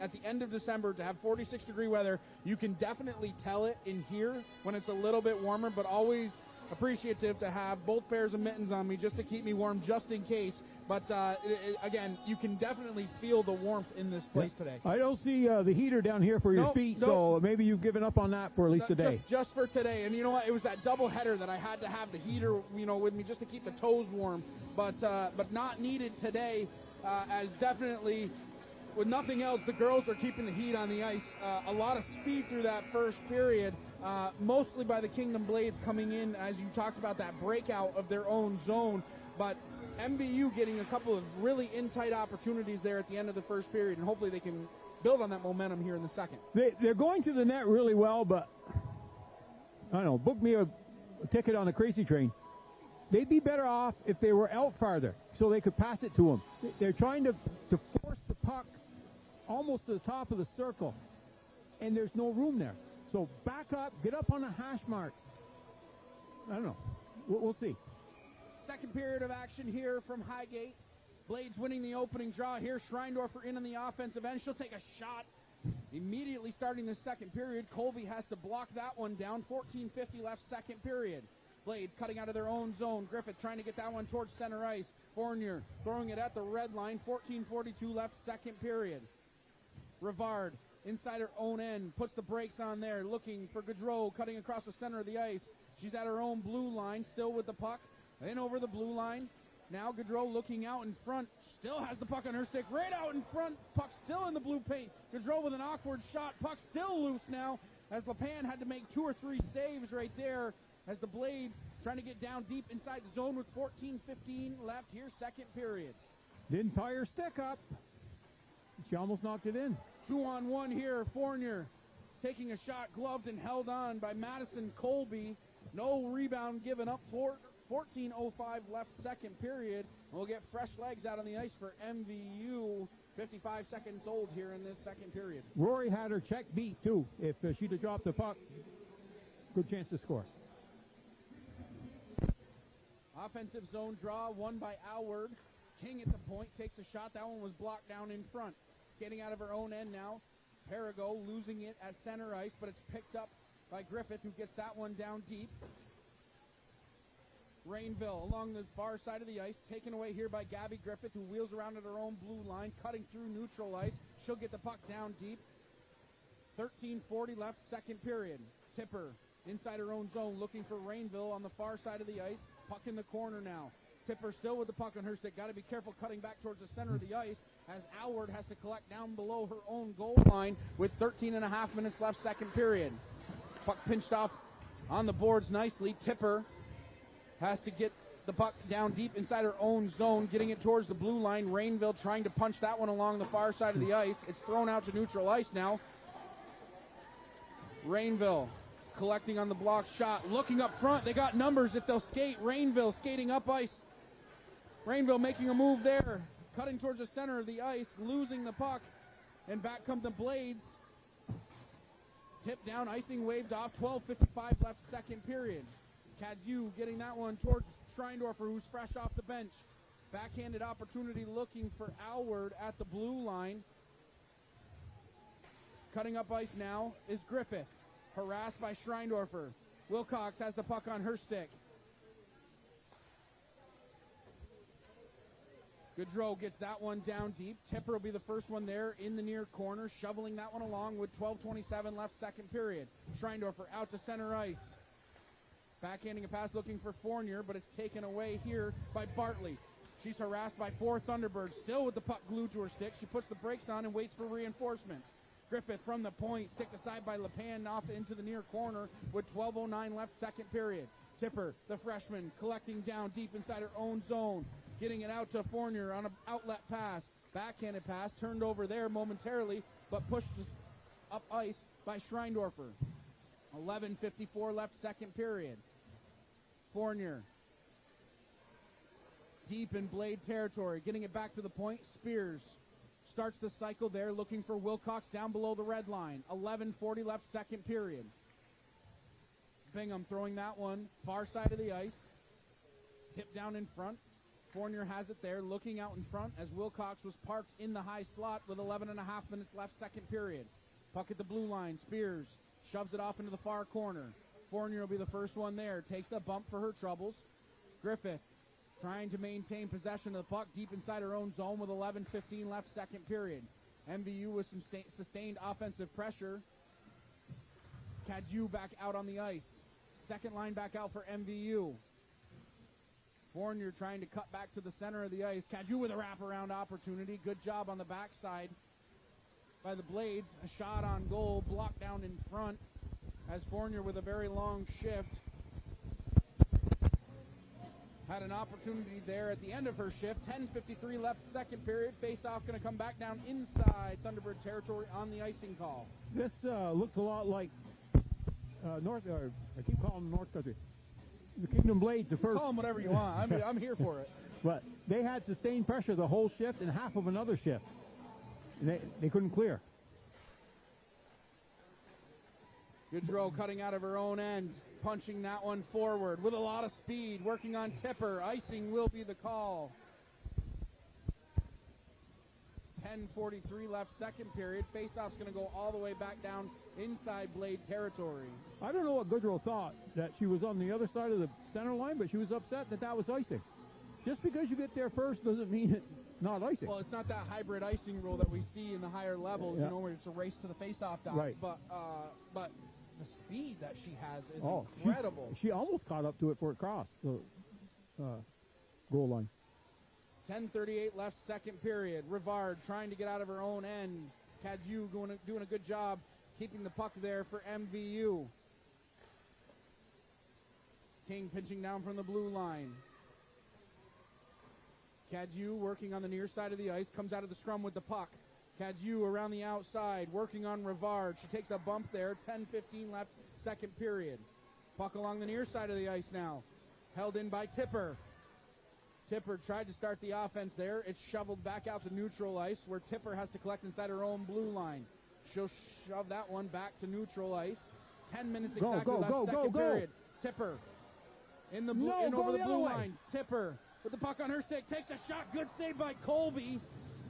at the end of December to have 46-degree weather. You can definitely tell it in here when it's a little bit warmer, but always appreciative to have both pairs of mittens on me just to keep me warm, just in case. But again, you can definitely feel the warmth in this place today. I don't see the heater down here for your feet, so maybe you've given up on that for at least today. Just for today. And you know what? It was that double header that I had to have the heater, you know, with me just to keep the toes warm. But not needed today, as definitely, with nothing else, the girls are keeping the heat on the ice. A lot of speed through that first period, mostly by the Kingdom Blades coming in, as you talked about, that breakout of their own zone. But MVU getting a couple of really in-tight opportunities there at the end of the first period, and hopefully they can build on that momentum here in the second. They're going to the net really well, but I don't know, book me a ticket on a crazy train. They'd be better off if they were out farther so they could pass it to them. They're trying to force the puck almost to the top of the circle, and there's no room there. So back up, get up on the hash marks. I don't know. We'll see. Second period of action here from Highgate. Blades winning the opening draw here. Schreindorfer in on the offensive end. She'll take a shot immediately starting the second period. Colby has to block that one down. 14:50 left second period. Blades cutting out of their own zone. Griffith trying to get that one towards center ice. Fournier throwing it at the red line. 14:42 left second period. Rivard inside her own end. Puts the brakes on there. Looking for Gaudreau cutting across the center of the ice. She's at her own blue line. Still with the puck. In over the blue line. Now Gaudreau looking out in front. Still has the puck on her stick. Right out in front. Puck still in the blue paint. Gaudreau with an awkward shot. Puck still loose now, as LePan had to make 2 or 3 saves right there, as the Blades trying to get down deep inside the zone with 14:15 left here, second period. Didn't tie her stick up. She almost knocked it in. 2-on-1 here. Fournier taking a shot, gloved and held on by Madison Colby. No rebound given up. 14:05 left second period. We'll get fresh legs out on the ice for MVU. 55 seconds old here in this second period. Rory had her check beat, too. If she'd have dropped the puck, good chance to score. Offensive zone draw won by Alward. King at the point takes a shot. That one was blocked down in front. Skating out of her own end now. Perigo losing it at center ice, but it's picked up by Griffith, who gets that one down deep. Rainville along the far side of the ice, taken away here by Gabby Griffith, who wheels around at her own blue line, cutting through neutral ice. She'll get the puck down deep. 13:40 left second period. Tipper inside her own zone, looking for Rainville on the far side of the ice. Puck in the corner now. Tipper still with the puck on her stick. Got to be careful cutting back towards the center of the ice, as Alward has to collect down below her own goal line with 13.5 minutes left second period. Puck pinched off on the boards nicely. Tipper has to get the puck down deep inside her own zone, getting it towards the blue line. Rainville trying to punch that one along the far side of the ice. It's thrown out to neutral ice now. Rainville collecting on the block shot, looking up front. They got numbers if they'll skate. Rainville skating up ice. Rainville making a move there, cutting towards the center of the ice, losing the puck, and back come the Blades. Tip down, icing waved off. 12:55 left second period. Kadziu getting that one towards Schreindorfer, who's fresh off the bench. Backhanded opportunity looking for Alward at the blue line. Cutting up ice now is Griffith, harassed by Schreindorfer. Wilcox has the puck on her stick. Gaudreau gets that one down deep. Tipper will be the first one there in the near corner, shoveling that one along with 12:27 left second period. Schreindorfer out to center ice. Backhanding a pass looking for Fournier, but it's taken away here by Bartley. She's harassed by 4 Thunderbirds, still with the puck glued to her stick. She puts the brakes on and waits for reinforcements. Griffith from the point, sticked aside by LePan, off into the near corner with 12:09 left second period. Tipper, the freshman, collecting down deep inside her own zone, getting it out to Fournier on an outlet pass. Backhanded pass, turned over there momentarily, but pushed up ice by Schreindorfer. 11:54 left second period. Fournier deep in Blade territory, getting it back to the point. Spears starts the cycle there, looking for Wilcox down below the red line. 11:40 left, second period. Bingham throwing that one far side of the ice. Tip down in front. Fournier has it there, looking out in front as Wilcox was parked in the high slot with 11.5 minutes left, second period. Puck at the blue line. Spears shoves it off into the far corner. Fournier will be the first one there. Takes a bump for her troubles. Griffith trying to maintain possession of the puck deep inside her own zone with 11:15 left, second period. MVU with some sustained offensive pressure. Cadieux back out on the ice. Second line back out for MVU. Fournier trying to cut back to the center of the ice. Cadieux with a wraparound opportunity. Good job on the backside by the Blades. A shot on goal, blocked down in front as Fournier with a very long shift had an opportunity there at the end of her shift. 10:53 left, second period. Face-off going to come back down inside Thunderbird territory on the icing call. This looked a lot like North. I keep calling them North Country. The Kingdom Blades, the first. Call them whatever you want. I'm here for it. But they had sustained pressure the whole shift and half of another shift. They couldn't clear. Goodrow cutting out of her own end, punching that one forward with a lot of speed, working on Tipper. Icing will be the call. 10:43 left, second period. Faceoff's going to go all the way back down inside Blade territory. I don't know what Goodrow thought, that she was on the other side of the center line, but she was upset that was icing. Just because you get there first doesn't mean it's not icing. Well, it's not that hybrid icing rule that we see in the higher levels, Yeah. where it's a race to the face-off dots. Right. But the speed that she has is incredible. She almost caught up to it before it crossed the goal line. 10:38 left, second period. Rivard trying to get out of her own end. Cadieux doing a good job keeping the puck there for MVU. King pinching down from the blue line. Cadieux working on the near side of the ice, comes out of the scrum with the puck. Cadieux around the outside, working on Rivard. She takes a bump there. 10:15 left, second period. Puck along the near side of the ice now. Held in by Tipper. Tipper tried to start the offense there. It's shoveled back out to neutral ice where Tipper has to collect inside her own blue line. She'll shove that one back to neutral ice. 10 minutes exactly left, second period. Tipper in over the blue line. Tipper with the puck on her stick, takes a shot. Good save by Colby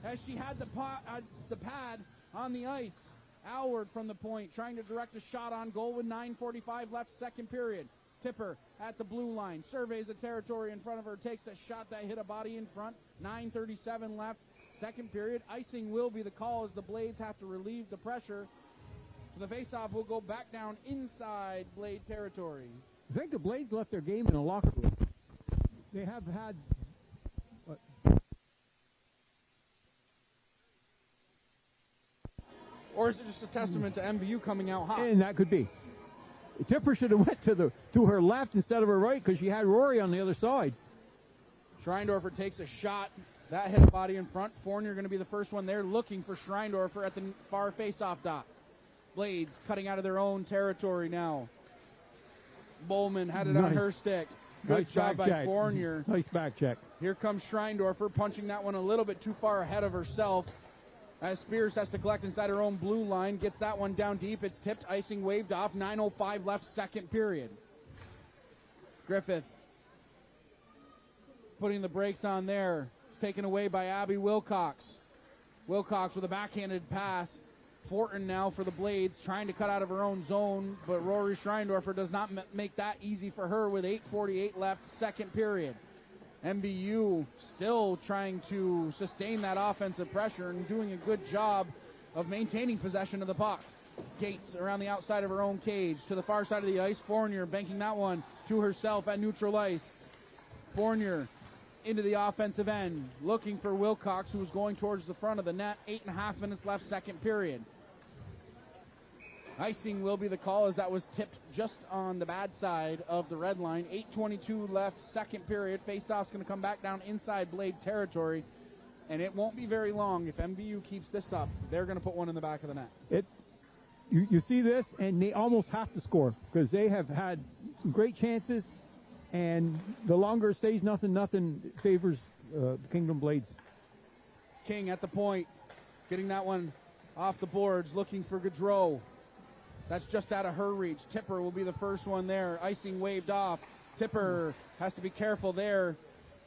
as she had the pad on the ice. Alward from the point, trying to direct a shot on goal with 9:45 left, second period. Tipper at the blue line, surveys the territory in front of her, takes a shot that hit a body in front. 9:37 left, second period. Icing will be the call as the Blades have to relieve the pressure. So the faceoff will go back down inside Blade territory. I think the Blades left their game in a locker room. They have had... Or is it just a testament to MVU coming out hot? And that could be. Tipper should have went to her left instead of her right because she had Rory on the other side. Schreindorfer takes a shot. That hit a body in front. Fournier going to be the first one there, looking for Schreindorfer at the far face-off dot. Blades cutting out of their own territory now. Bowman had it on her stick. Good job by Fournier. Nice back check. Here comes Schreindorfer, punching that one a little bit too far ahead of herself. As Spears has to collect inside her own blue line, gets that one down deep. It's tipped, icing waved off. 9:05 left, second period. Griffith putting the brakes on there. It's taken away by Abby Wilcox. Wilcox with a backhanded pass. Fortin now for the Blades, trying to cut out of her own zone, but Rory Schreindorfer does not make that easy for her with 8:48 left, second period. MVU still trying to sustain that offensive pressure and doing a good job of maintaining possession of the puck. Gates around the outside of her own cage to the far side of the ice. Fournier banking that one to herself at neutral ice. Fournier into the offensive end, looking for Wilcox, who was going towards the front of the net. 8.5 minutes left, second period. Icing will be the call as that was tipped just on the bad side of the red line. 8:22 left, second period. Faceoff's going to come back down inside Blade territory, and it won't be very long. If MVU keeps this up, they're going to put one in the back of the net. You see this, and they almost have to score because they have had some great chances, and the longer it stays nothing favors the Kingdom Blades. King at the point. getting that one off the boards, looking for Gaudreau. That's just out of her reach. Tipper will be the first one there. Icing waved off. Tipper has to be careful there,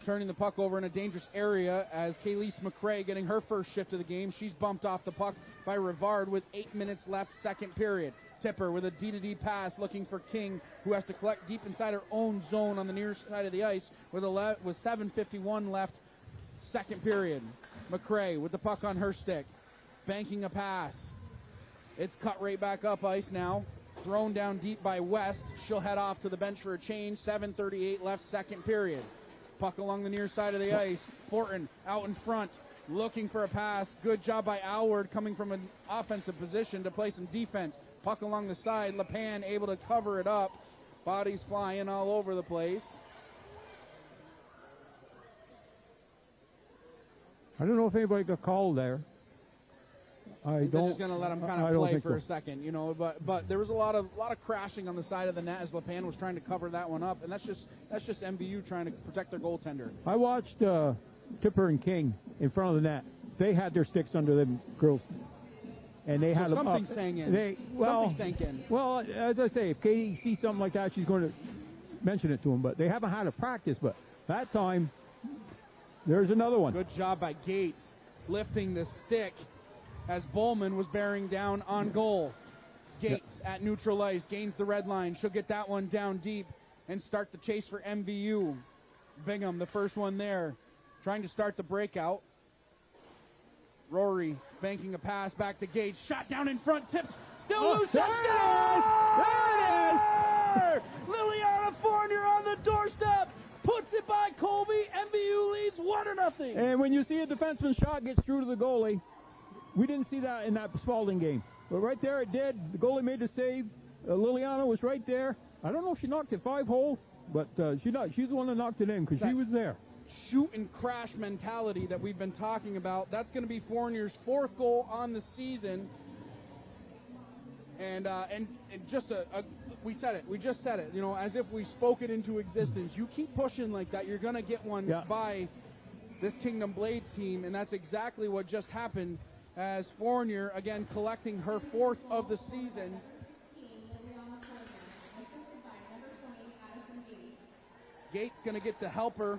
turning the puck over in a dangerous area as Kayleese McRae getting her first shift of the game. She's bumped off the puck by Rivard with 8 minutes left, second period. Tipper with a D-to-D pass looking for King, who has to collect deep inside her own zone on the near side of the ice with 7:51 left, second period. McRae with the puck on her stick, banking a pass. It's cut right back up ice now. Thrown down deep by West. She'll head off to the bench for a change. 7:38 left, second period. Puck along the near side of the ice. Fortin out in front, looking for a pass. Good job by Alward coming from an offensive position to play some defense. Puck along the side. LePan able to cover it up. Bodies flying all over the place. I don't know if anybody got called there. They're just going to let him kind of play for a second, you know. But there was a lot of crashing on the side of the net as LePan was trying to cover that one up, and that's just MVU trying to protect their goaltender. I watched Tipper and King in front of the net. They had their sticks under them girls, and they had something sank in. Something sank in. Well, as I say, if Katie sees something like that, she's going to mention it to them. But they haven't had a practice. But that time, there's another one. Good job by Gates lifting the stick as Bowman was bearing down on goal. Gates at neutral ice gains the red line. She'll get that one down deep and start the chase for MVU. Bingham, the first one there, trying to start the breakout. Rory banking a pass back to Gates. Shot down in front, tipped, still loose. There it is! Liliana Fournier on the doorstep. Puts it by Colby. MVU leads 1-0. And when you see a defenseman's shot gets through to the goalie, we didn't see that in that Spalding game. But right there it did. The goalie made the save. Liliana was right there. I don't know if she knocked it 5-hole, but she's the one that knocked it in because she was there. Shoot and crash mentality that we've been talking about. That's going to be Fournier's fourth goal on the season. And just we said it. We just said it. You know, as if we spoke it into existence. You keep pushing like that, you're going to get one by this Kingdom Blades team, and that's exactly what just happened. As Fournier, again, collecting her fourth of the season. Gates going to get the helper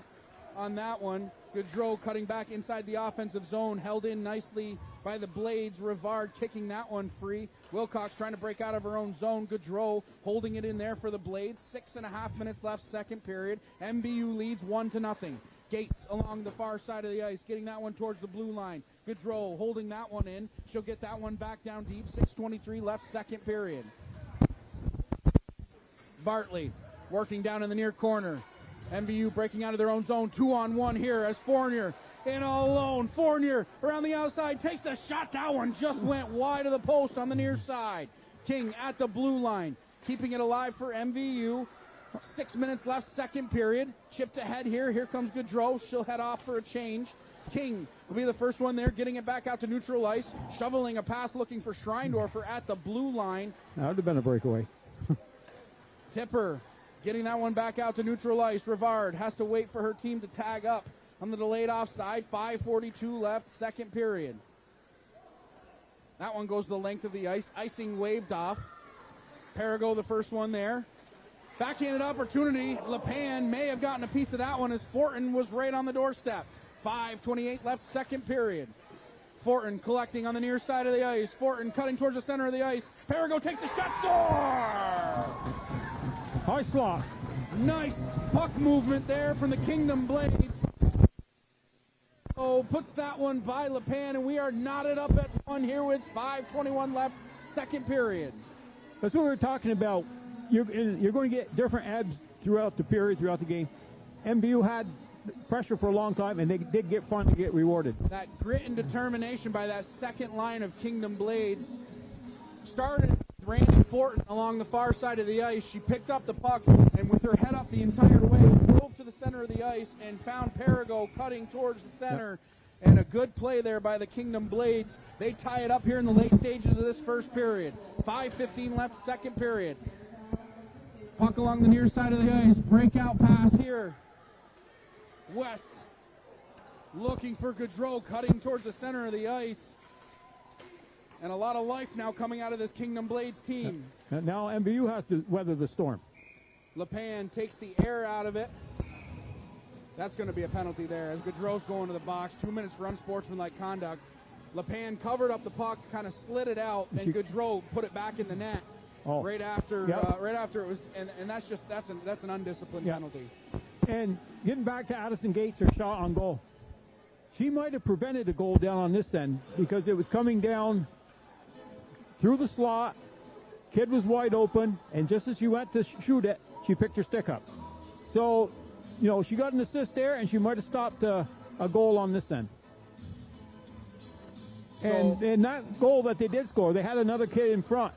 on that one. Gaudreau cutting back inside the offensive zone, held in nicely by the Blades. Rivard kicking that one free. Wilcox trying to break out of her own zone. Gaudreau holding it in there for the Blades. 6.5 minutes left, second period. MVU leads 1-0. Gates along the far side of the ice, getting that one towards the blue line. Gaudreau holding that one in. She'll get that one back down deep. 6:23 left, second period. Bartley working down in the near corner. MVU breaking out of their own zone. 2-on-1 here as Fournier in alone. Fournier around the outside takes a shot. That one just went wide of the post on the near side. King at the blue line, keeping it alive for MVU. 6 minutes left, second period. Chipped ahead here. Here comes Gaudreau. She'll head off for a change. King will be the first one there, getting it back out to neutral ice. Shoveling a pass, looking for Schreindorfer at the blue line. That would have been a breakaway. Tipper getting that one back out to neutral ice. Rivard has to wait for her team to tag up on the delayed offside. 5:42 left, second period. That one goes the length of the ice. Icing waved off. Perigo the first one there. Backhanded opportunity. LePan may have gotten a piece of that one as Fortin was right on the doorstep. 5:28 left, second period. Fortin collecting on the near side of the ice. Fortin cutting towards the center of the ice. Perigo takes a shot, score! High slot. Nice puck movement there from the Kingdom Blades. Oh, puts that one by LePan, and we are knotted up at one here with 5:21 left, second period. That's what we were talking about. You're going to get different ebbs throughout the period, throughout the game. MVU had pressure for a long time, and they did finally get rewarded. That grit and determination by that second line of Kingdom Blades started with Randy Fortin along the far side of the ice. She picked up the puck, and with her head up the entire way, drove to the center of the ice and found Perigo cutting towards the center. And a good play there by the Kingdom Blades. They tie it up here in the late stages of this first period. 5:15 left, second period. Puck along the near side of the ice. Breakout pass here. West looking for Gaudreau, cutting towards the center of the ice. And a lot of life now coming out of this Kingdom Blades team. And now MVU has to weather the storm. LePan takes the air out of it. That's going to be a penalty there as Gaudreau's going to the box. 2 minutes for unsportsmanlike conduct. LePan covered up the puck, kind of slid it out, and Gaudreau put it back in the net right after it was, and that's an undisciplined penalty. And getting back to Addison Gates, her shot on goal. She might have prevented a goal down on this end because it was coming down through the slot. Kid was wide open, and just as she went to shoot it, she picked her stick up. So, she got an assist there, and she might have stopped a goal on this end. And that goal that they did score, they had another kid in front.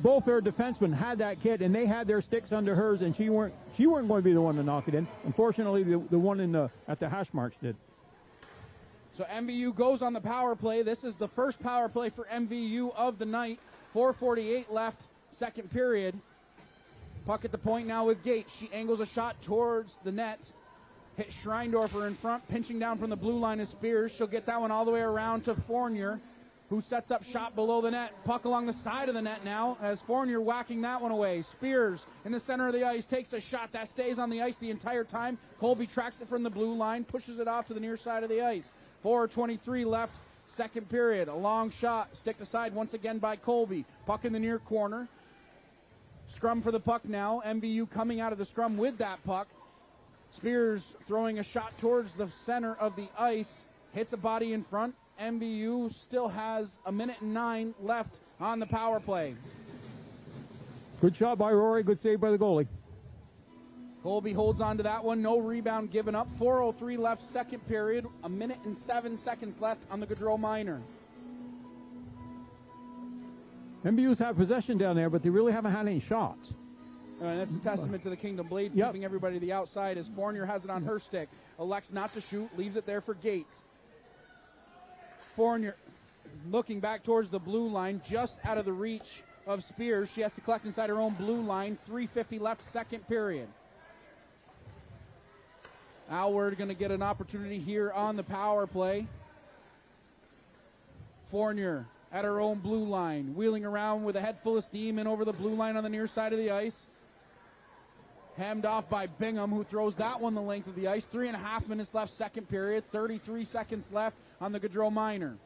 Both their defensemen had that kid, and they had their sticks under hers, and she weren't going to be the one to knock it in. Unfortunately, the one at the hash marks did. So MVU goes on the power play. This is the first power play for MVU of the night. 4:48 left, second period. Puck at the point now with Gates. She angles a shot towards the net. Hit Schreindorfer in front, pinching down from the blue line is Spears. She'll get that one all the way around to Fournier, who sets up shot below the net. Puck along the side of the net now as Fournier whacking that one away. Spears in the center of the ice takes a shot that stays on the ice the entire time. Colby tracks it from the blue line, pushes it off to the near side of the ice. 4:23 left, second period. A long shot, sticked aside once again by Colby. Puck in the near corner. Scrum for the puck now. MVU coming out of the scrum with that puck. Spears throwing a shot towards the center of the ice. Hits a body in front. MVU still has 1:09 left on the power play. Good shot by Rory. Good save by the goalie. Colby holds on to that one. No rebound given up. 4:03 left, second period. 1:07 left on the Gaudreau minor. MVU's have possession down there, but they really haven't had any shots. And that's a testament to the Kingdom Blades, keeping everybody to the outside as Fournier has it on her stick. Elects not to shoot, leaves it there for Gates. Fournier looking back towards the blue line, just out of the reach of Spears. She has to collect inside her own blue line. 3:50 left, second period. Alward going to get an opportunity here on the power play. Fournier at her own blue line, wheeling around with a head full of steam and over the blue line on the near side of the ice. Hemmed off by Bingham, who throws that one the length of the ice. 3.5 minutes left, second period. 33 seconds left on the Gaudreau minor.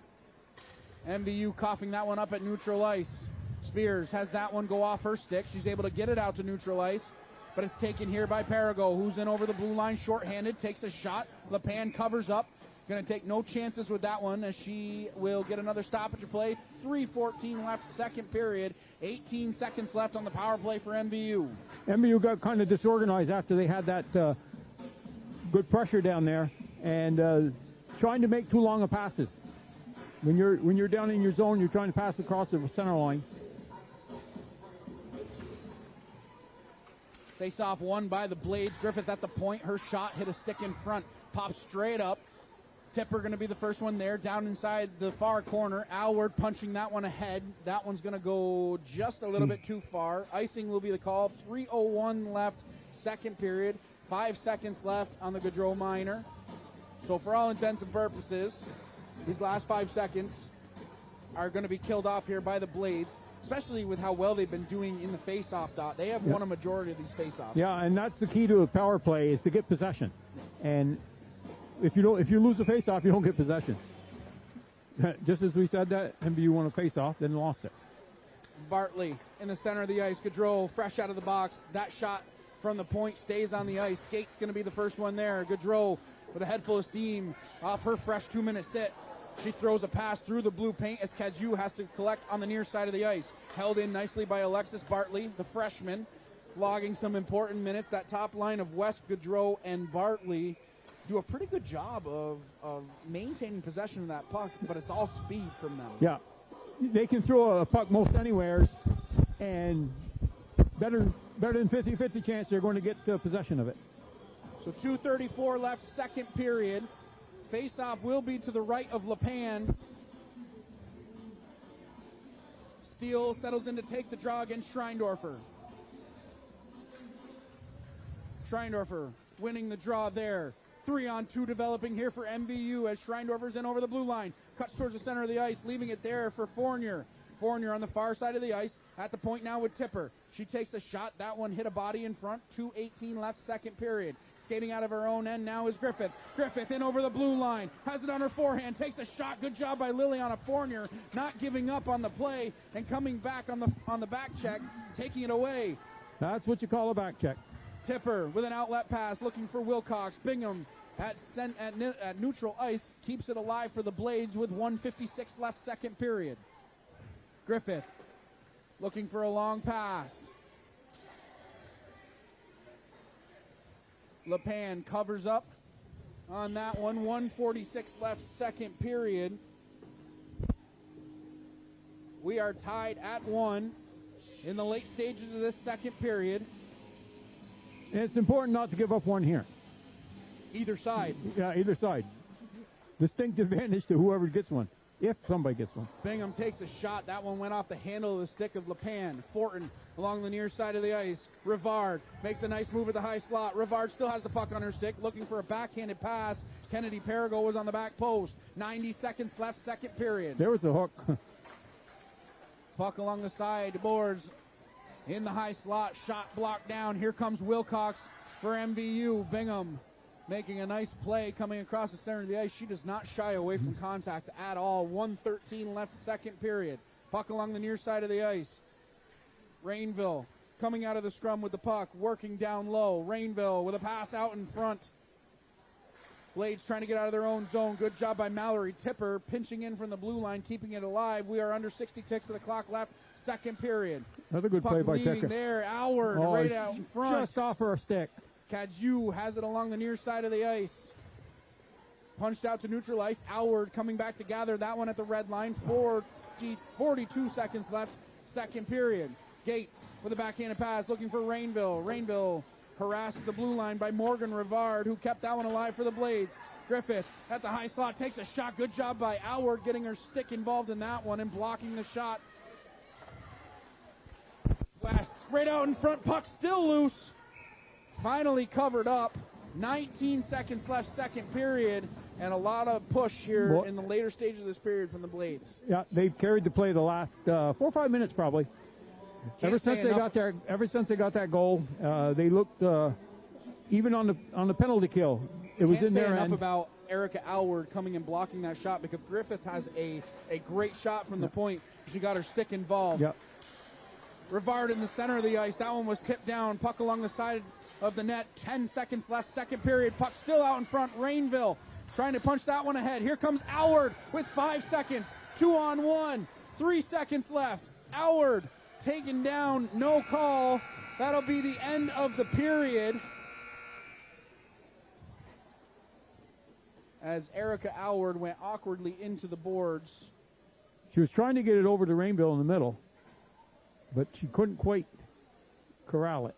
MVU coughing that one up at neutral ice. Spears has that one go off her stick. She's able to get it out to neutral ice, but it's taken here by Perigo, who's in over the blue line, shorthanded, takes a shot. LePan covers up. Going to take no chances with that one as she will get another stoppage of play. 3:14 left, second period. 18 seconds left on the power play for MVU. MVU got kind of disorganized after they had that good pressure down there and trying to make too long of passes. When you're down in your zone, you're trying to pass across the center line. Face off won by the Blades. Griffith at the point. Her shot hit a stick in front. Pops straight up. Tipper going to be the first one there, down inside the far corner. Alward punching that one ahead. That one's going to go just a little bit too far. Icing will be the call. 3:01 left, second period. 5 seconds left on the Gaudreau minor. So for all intents and purposes, these last 5 seconds are going to be killed off here by the Blades, especially with how well they've been doing in the face-off dot. They have won a majority of these face-offs. Yeah, and that's the key to a power play is to get possession. And if you lose a face-off, you don't get possession. Just as we said that, MVU won a face-off, then lost it. Bartley in the center of the ice. Gaudreau fresh out of the box. That shot from the point stays on the ice. Gates going to be the first one there. Gaudreau with a head full of steam off her fresh 2-minute sit. She throws a pass through the blue paint as Kazu has to collect on the near side of the ice. Held in nicely by Alexis Bartley, the freshman, logging some important minutes. That top line of West, Gaudreau, and Bartley do a pretty good job of maintaining possession of that puck, but it's all speed from them. Yeah. They can throw a puck most anywheres, and better than 50-50 chance they're going to get possession of it. So 2:34 left, second period. Face-off will be to the right of LePan. Steele settles in to take the draw against Schreindorfer. Schreindorfer winning the draw there. 3-on-2 developing here for MVU as Schreindorfer's in over the blue line. Cuts towards the center of the ice, leaving it there for Fournier. Fournier on the far side of the ice, at the point now with Tipper. She takes a shot. That one hit a body in front. 2:18 left, second period. Skating out of her own end now is Griffith. Griffith in over the blue line. Has it on her forehand. Takes a shot. Good job by Liliana Fournier. Not giving up on the play and coming back on the back check. Taking it away. That's what you call a back check. Tipper with an outlet pass looking for Wilcox. Bingham at neutral ice keeps it alive for the Blades with 1:56 left, second period. Griffith looking for a long pass. LePan covers up on that one. 1:46 left, second period. We are tied at 1 in the late stages of this second period. And it's important not to give up one here. Either side. Yeah, either side. Distinct advantage to whoever gets one, if somebody gets one. Bingham takes a shot. That one went off the handle of the stick of LePan. Fortin along the near side of the ice. Rivard makes a nice move at the high slot. Rivard still has the puck on her stick, looking for a backhanded pass. Kennedy Perigo was on the back post. 90 seconds left, second period. There was a hook. Puck along the side boards. In the high slot, shot blocked down. Here comes Wilcox for MVU. Bingham making a nice play coming across the center of the ice. She does not shy away from contact at all. 1:13 left, second period. Puck along the near side of the ice. Rainville coming out of the scrum with the puck, working down low. Rainville with a pass out in front. Blades trying to get out of their own zone. Good job by Mallory. Tipper pinching in from the blue line, keeping it alive. We are under 60 ticks of the clock left, second period. Another good play by Tipper. There, Howard right out in front. Just off her stick. Kaju has it along the near side of the ice. Punched out to neutral ice. Howard coming back to gather that one at the red line. 42 seconds left, second period. Gates with a backhanded pass looking for Rainville. Rainville harassed at the blue line by Morgan Rivard, who kept that one alive for the Blades. Griffith at the high slot takes a shot. Good job by Howard getting her stick involved in that one and blocking the shot. West right out in front. Puck still loose. Finally covered up. 19 seconds left, second period, and a lot of push here in the later stages of this period from the Blades. Yeah, they've carried the play the last 4 or 5 minutes probably. Ever since they got that goal, they looked even on the penalty kill. It was in their end. About Erica Howard coming and blocking that shot because Griffith has a great shot from the point. She got her stick involved. Yep. Rivard in the center of the ice. That one was tipped down. Puck along the side of the net. 10 seconds left, second period. Puck still out in front. Rainville trying to punch that one ahead. Here comes Howard with 5 seconds. 2-on-1. 3 seconds left. Howard taken down. No call. That'll be the end of the period. As Erica Howard went awkwardly into the boards. She was trying to get it over to Rainville in the middle, but she couldn't quite corral it.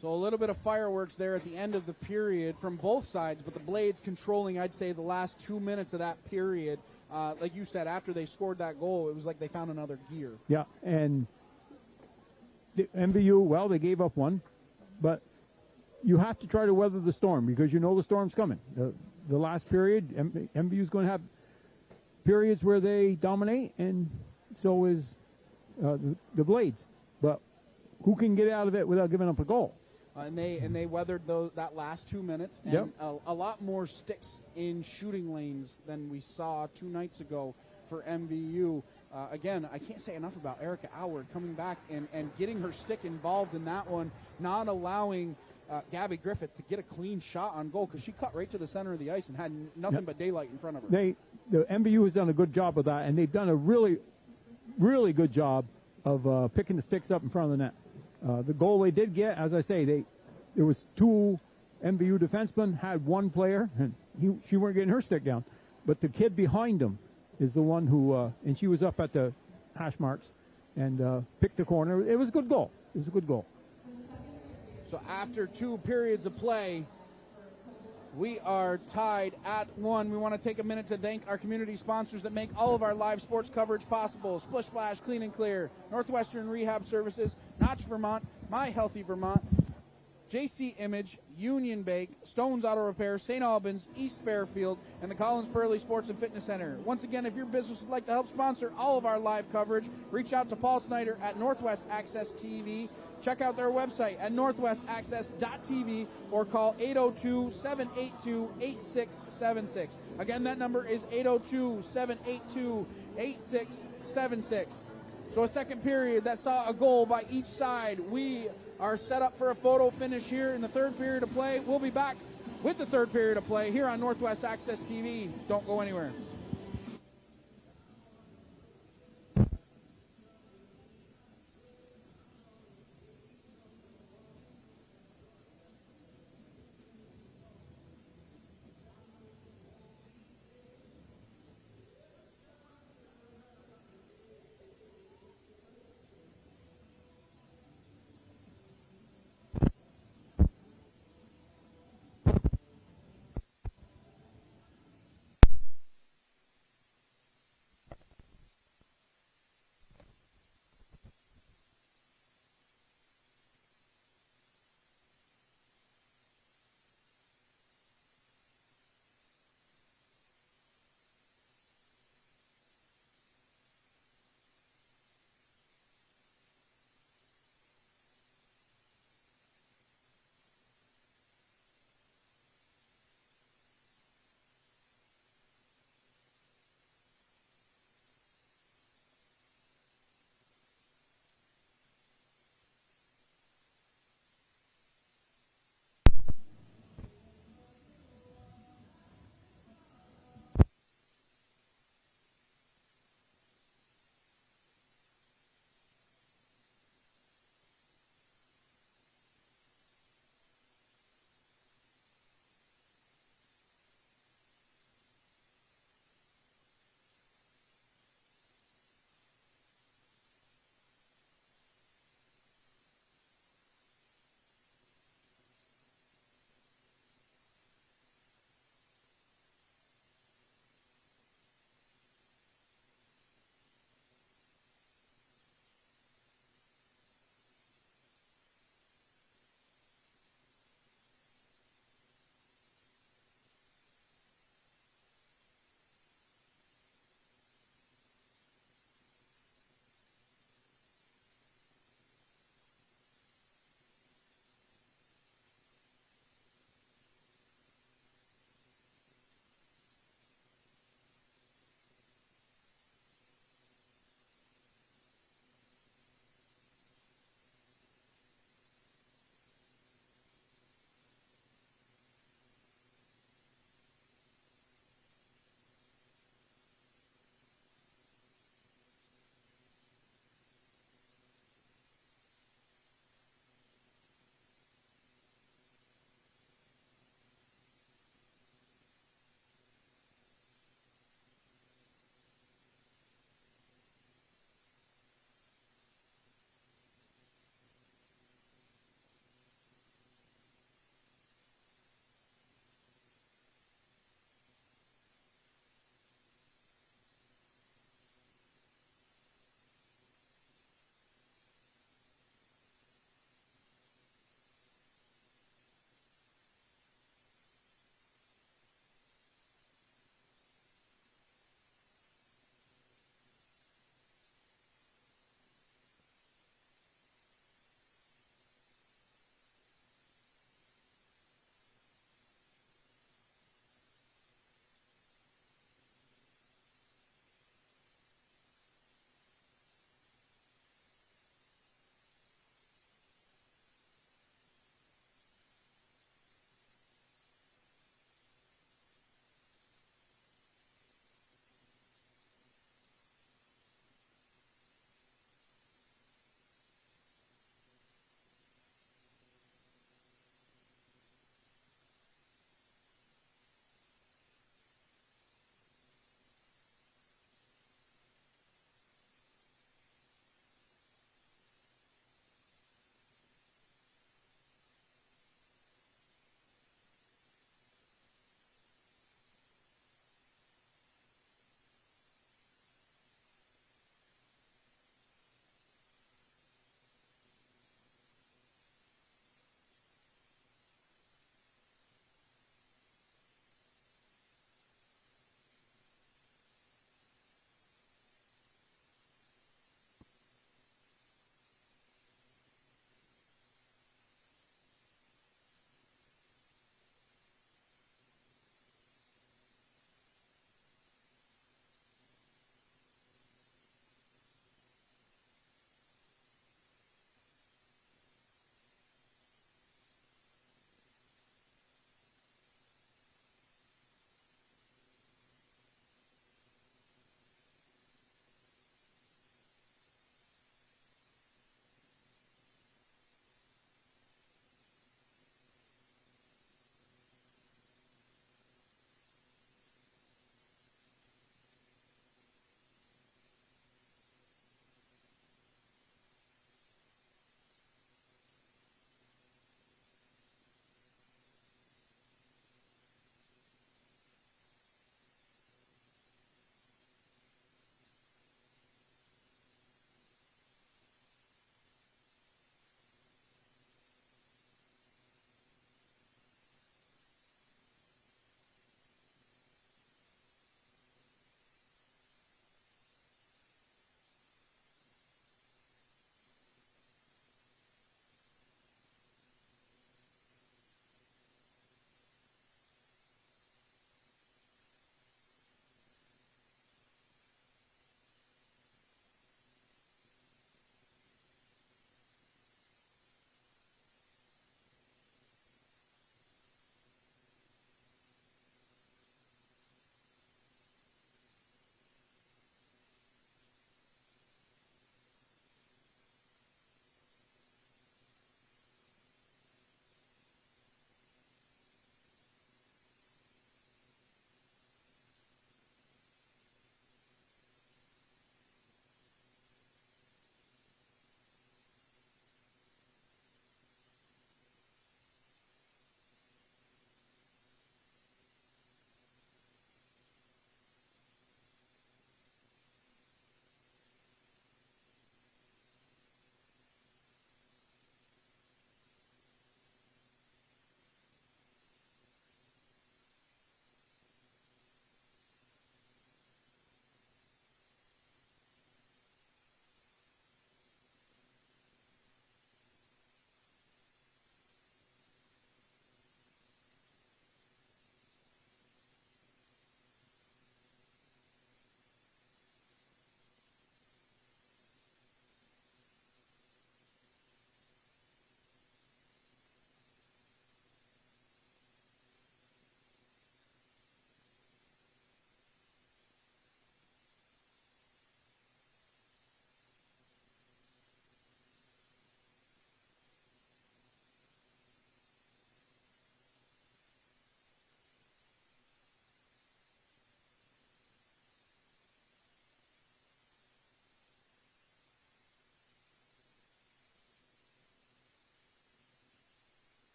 So a little bit of fireworks there at the end of the period from both sides, but the Blades controlling, I'd say, the last 2 minutes of that period. Like you said, after they scored that goal, it was like they found another gear. Yeah, and the MVU, well, they gave up one, but you have to try to weather the storm because you know the storm's coming. The last period, MVU's going to have periods where they dominate, and so is the Blades. But who can get out of it without giving up a goal? And they weathered that last 2 minutes, and yep. a lot more sticks in shooting lanes than we saw 2 nights ago for MVU. Again, I can't say enough about Erica Howard coming back and getting her stick involved in that one, not allowing Gabby Griffith to get a clean shot on goal because she cut right to the center of the ice and had nothing but daylight in front of her. The MVU has done a good job of that, and they've done a really, really good job of picking the sticks up in front of the net. The goal they did get, as I say, there was 2 MVU defensemen, had 1 player, and she weren't getting her stick down. But the kid behind him is the one who, and she was up at the hash marks and picked the corner. It was a good goal. It was a good goal. So after 2 periods of play, we are tied at 1. We want to take a minute to thank our community sponsors that make all of our live sports coverage possible. Splish Splash, Clean and Clear, Northwestern Rehab Services, Notch Vermont, My Healthy Vermont, JC Image, Union Bank, Stone's Auto Repair, St. Albans, East Fairfield, and the Collins Pearly Sports and Fitness Center. Once again, if your business would like to help sponsor all of our live coverage, reach out to Paul Snyder at Northwest Access TV. Check out their website at northwestaccess.tv or call 802-782-8676. Again, that number is 802-782-8676. So a second period that saw a goal by each side. We are set up for a photo finish here in the third period of play. We'll be back with the third period of play here on Northwest Access TV. Don't go anywhere.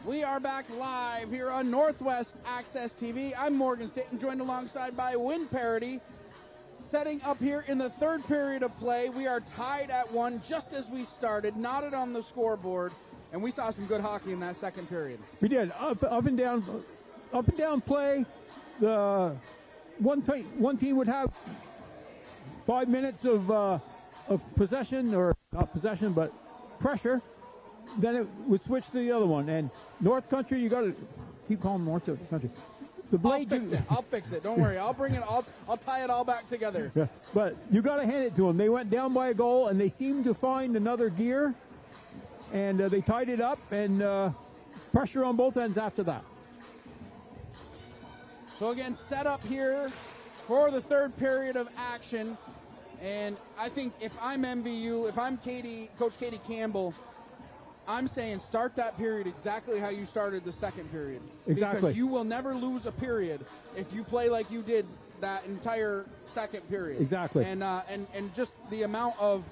We are back live here on Northwest Access TV. I'm Morgan Staten, joined alongside by Win Parody. Setting up here in the third period of play, we are tied at 1 just as we started, knotted on the scoreboard, and we saw some good hockey in that second period. We did up and down play. The one team would have 5 minutes of possession, or not possession, but pressure. Then it would switch to the other one. And North Country, you got to keep calling North Country. The Blades, I'll fix it. Don't worry. I'll bring it. I'll tie it all back together. Yeah, but you got to hand it to them. They went down by a goal, and they seemed to find another gear, and they tied it up, and pressure on both ends after that. So again, set up here for the third period of action. And I think if I'm MVU, if I'm Coach Katie Campbell, I'm saying start that period exactly how you started the second period. Exactly. Because you will never lose a period if you play like you did that entire second period. Exactly. And just the amount of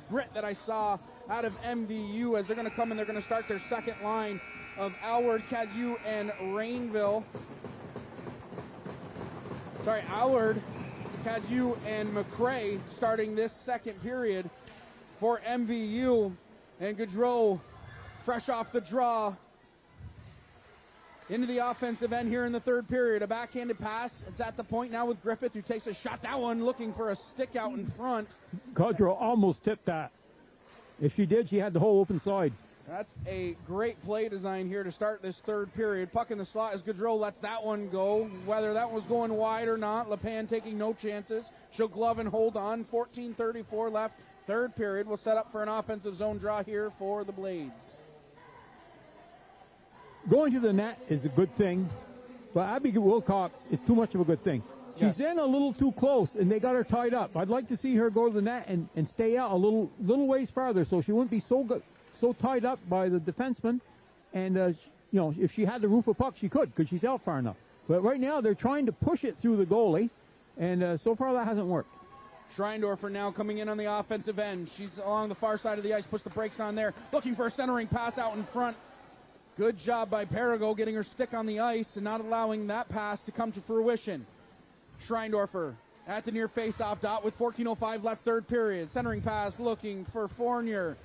grit that I saw out of MVU as they're going to come and they're going to start their second line of Alward, Cadieux, and Rainville. Sorry, Allard, Cadieux, and McRae starting this second period for MVU. And Gaudreau, fresh off the draw, into the offensive end here in the third period. A backhanded pass. It's at the point now with Griffith, who takes a shot. That one looking for a stick out in front. Gaudreau almost tipped that. If she did, she had the whole open side. That's a great play design here to start this third period. Puck in the slot as Gaudreau lets that one go. Whether that was going wide or not, LePan taking no chances. She'll glove and hold on. 14:34 left. Third period will set up for an offensive zone draw here for the Blades. Going to the net is a good thing, but Abby Wilcox is too much of a good thing. She's in a little too close, and they got her tied up. I'd like to see her go to the net and stay out a little ways farther so she wouldn't be so tied up by the defenseman. And, if she had the roof of puck, she could because she's out far enough. But right now they're trying to push it through the goalie, and so far that hasn't worked. Schreindorfer now coming in on the offensive end. She's along the far side of the ice, puts the brakes on there, looking for a centering pass out in front. Good job by Perigo getting her stick on the ice and not allowing that pass to come to fruition. Schreindorfer at the near face-off dot with 14:05 left third period. Centering pass looking for Fournier.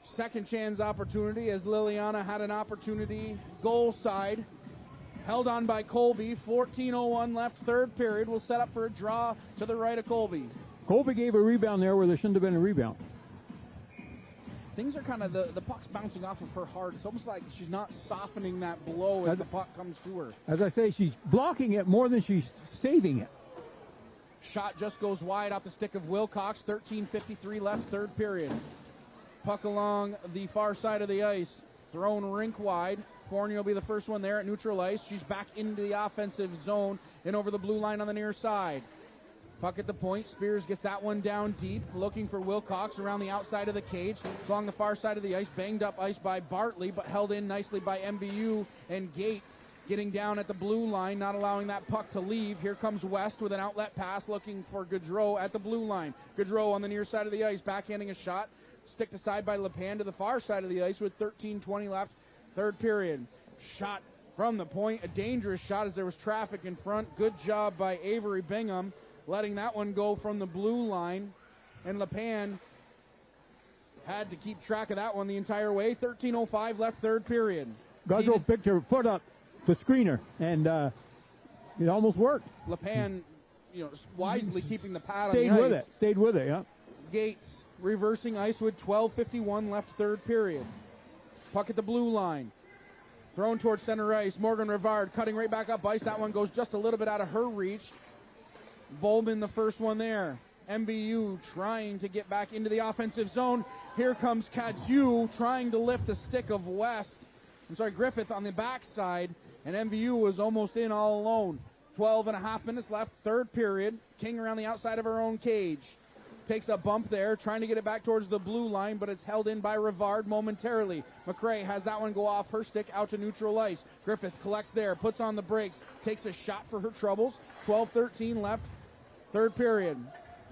Second chance opportunity as Liliana had an opportunity goal side. Held on by Colby. 14:01 left third period. Will set up for a draw to the right of Colby. Colby gave a rebound there where there shouldn't have been a rebound. Things are kind of, the puck's bouncing off of her hard. It's almost like she's not softening that blow as the puck comes to her. As I say, she's blocking it more than she's saving it. Shot just goes wide off the stick of Wilcox. 13:53 left third period. Puck along the far side of the ice. Thrown rink wide. Fournier will be the first one there at neutral ice. She's back into the offensive zone and over the blue line on the near side. Puck at the point. Spears gets that one down deep, looking for Wilcox around the outside of the cage. It's along the far side of the ice. Banged up ice by Bartley, but held in nicely by MVU and Gates. Getting down at the blue line, not allowing that puck to leave. Here comes West with an outlet pass, looking for Gaudreau at the blue line. Gaudreau on the near side of the ice, backhanding a shot. Sticked aside by LePan to the far side of the ice with 13:20 left. Third period. Shot from the point. A dangerous shot as there was traffic in front. Good job by Avery Bingham letting that one go from the blue line. And LePan had to keep track of that one the entire way. 13:05 left third period. Gaudreau picked her foot up to screen her, and it almost worked. LePan, wisely keeping the pad on the ice. Stayed with it, yeah. Gates reversing ice with 12:51 left third period. Puck at the blue line. Thrown towards center ice. Morgan Rivard cutting right back up ice. That one goes just a little bit out of her reach. Bowman the first one there. MVU trying to get back into the offensive zone. Here comes Cadieux trying to lift the stick of Griffith on the backside. And MVU was almost in all alone. 12.5 minutes left, third period. King around the outside of her own cage. Takes a bump there, trying to get it back towards the blue line, but it's held in by Rivard momentarily. McRae has that one go off her stick out to neutral ice. Griffith collects there, puts on the brakes, takes a shot for her troubles. 12:13 left, third period.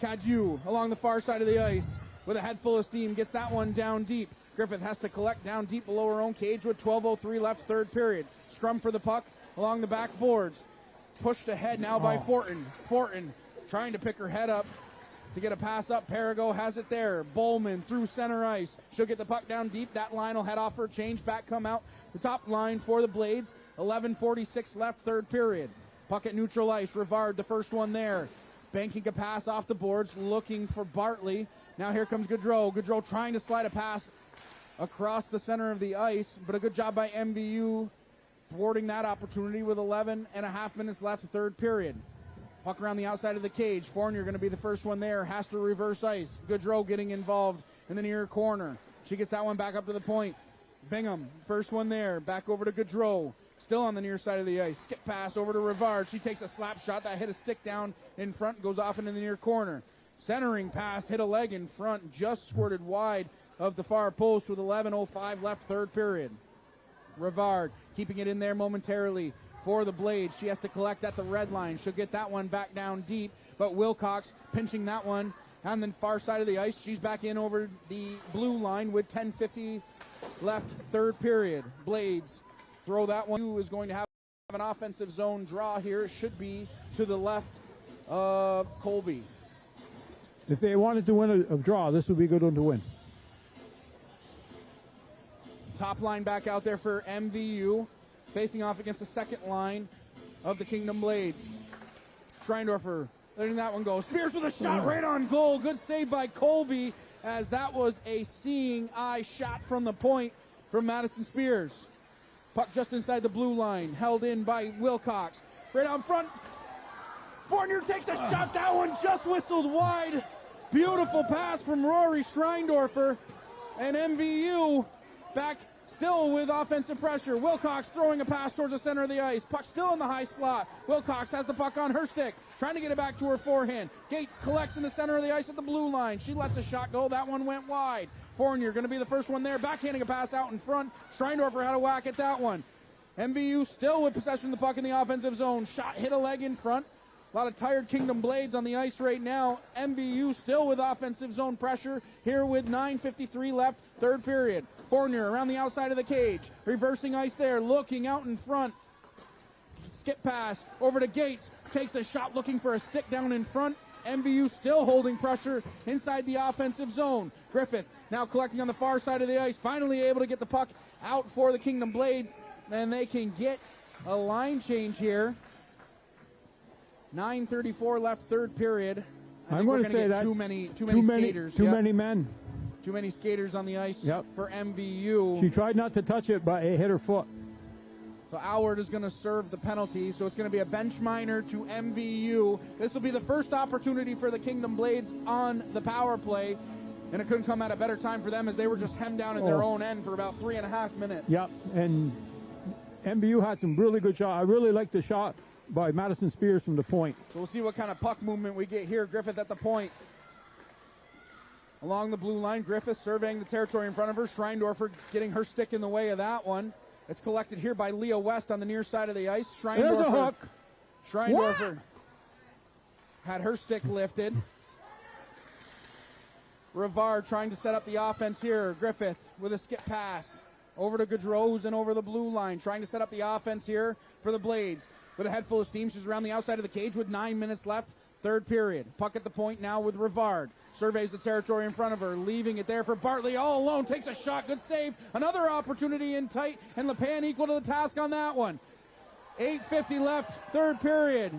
Cadieux along the far side of the ice with a head full of steam, gets that one down deep. Griffith has to collect down deep below her own cage with 12:03 left, third period. Scrum for the puck along the back boards. Pushed ahead now by Fortin. Fortin trying to pick her head up to get a pass up. Perigo has it there. Bowman through center ice. She'll get the puck down deep. That line will head off for a change. Back come out the top line for the Blades. 11:46 left, third period. Puck at neutral ice. Rivard, the first one there. Banking a pass off the boards, looking for Bartley. Now here comes Gaudreau. Gaudreau trying to slide a pass across the center of the ice, but a good job by MVU thwarting that opportunity with 11.5 minutes left, third period. Puck around the outside of the cage. Fournier going to be the first one there. Has to reverse ice. Gaudreau getting involved in the near corner. She gets that one back up to the point. Bingham, first one there. Back over to Gaudreau. Still on the near side of the ice. Skip pass over to Rivard. She takes a slap shot that hit a stick down in front, goes off into the near corner. Centering pass, hit a leg in front, just squirted wide of the far post with 11:05 left, third period. Rivard keeping it in there momentarily for the Blades. She has to collect at the red line. She'll get that one back down deep, but Wilcox pinching that one on the far side of the ice. She's back in over the blue line with 10:50 left, third period. Blades throw that one. Is going to have an offensive zone draw here. It should be to the left of Colby. If they wanted to win a draw, this would be a good one to win. Top line back out there for MVU, facing off against the second line of the Kingdom Blades. Schreindorfer letting that one go. Spears with a shot right on goal. Good save by Colby, as that was a seeing eye shot from the point from Madison Spears. Puck just inside the blue line, held in by Wilcox. Right out front, Fournier takes a shot. That one just whistled wide. Beautiful pass from Rory Schreindorfer, and MVU back still with offensive pressure. Wilcox throwing a pass towards the center of the ice. Puck still in the high slot. Wilcox has the puck on her stick, trying to get it back to her forehand. Gates collects in the center of the ice at the blue line. She lets a shot go. That one went wide. Fournier going to be the first one there, backhanding a pass out in front. Schreindorfer had a whack at that one. MVU still with possession of the puck in the offensive zone. Shot hit a leg in front. A lot of tired Kingdom Blades on the ice right now. MVU still with offensive zone pressure here with 9:53 left, third period. Fournier around the outside of the cage. Reversing ice there, looking out in front. Skip pass over to Gates. Takes a shot looking for a stick down in front. MVU still holding pressure inside the offensive zone. Griffith now collecting on the far side of the ice. Finally able to get the puck out for the Kingdom Blades. And they can get a line change here. 9:34 left, third period. I'm going to say that too many skaters. Too many men. Too many skaters on the ice for MVU. She tried not to touch it, but it hit her foot. So Allard is going to serve the penalty. So it's going to be a bench minor to MVU. This will be the first opportunity for the Kingdom Blades on the power play. And it couldn't come at a better time for them, as they were just hemmed down in their own end for about 3.5 minutes. Yep, and MVU had some really good shots. I really liked the shot by Madison Spears from the point. So we'll see what kind of puck movement we get here. Griffith at the point. Along the blue line, Griffith surveying the territory in front of her. Schreindorfer getting her stick in the way of that one. It's collected here by Leah West on the near side of the ice. There's a hook. Schreindorfer had her stick lifted. Rivard trying to set up the offense here. Griffith with a skip pass over to Gaudreau and over the blue line. Trying to set up the offense here for the Blades. With a head full of steam, she's around the outside of the cage with 9 minutes left. Third period. Puck at the point now with Rivard. Surveys the territory in front of her, leaving it there for Bartley all alone. Takes a shot. Good save. Another opportunity in tight, and LePan equal to the task on that one. 8:50 left. Third period.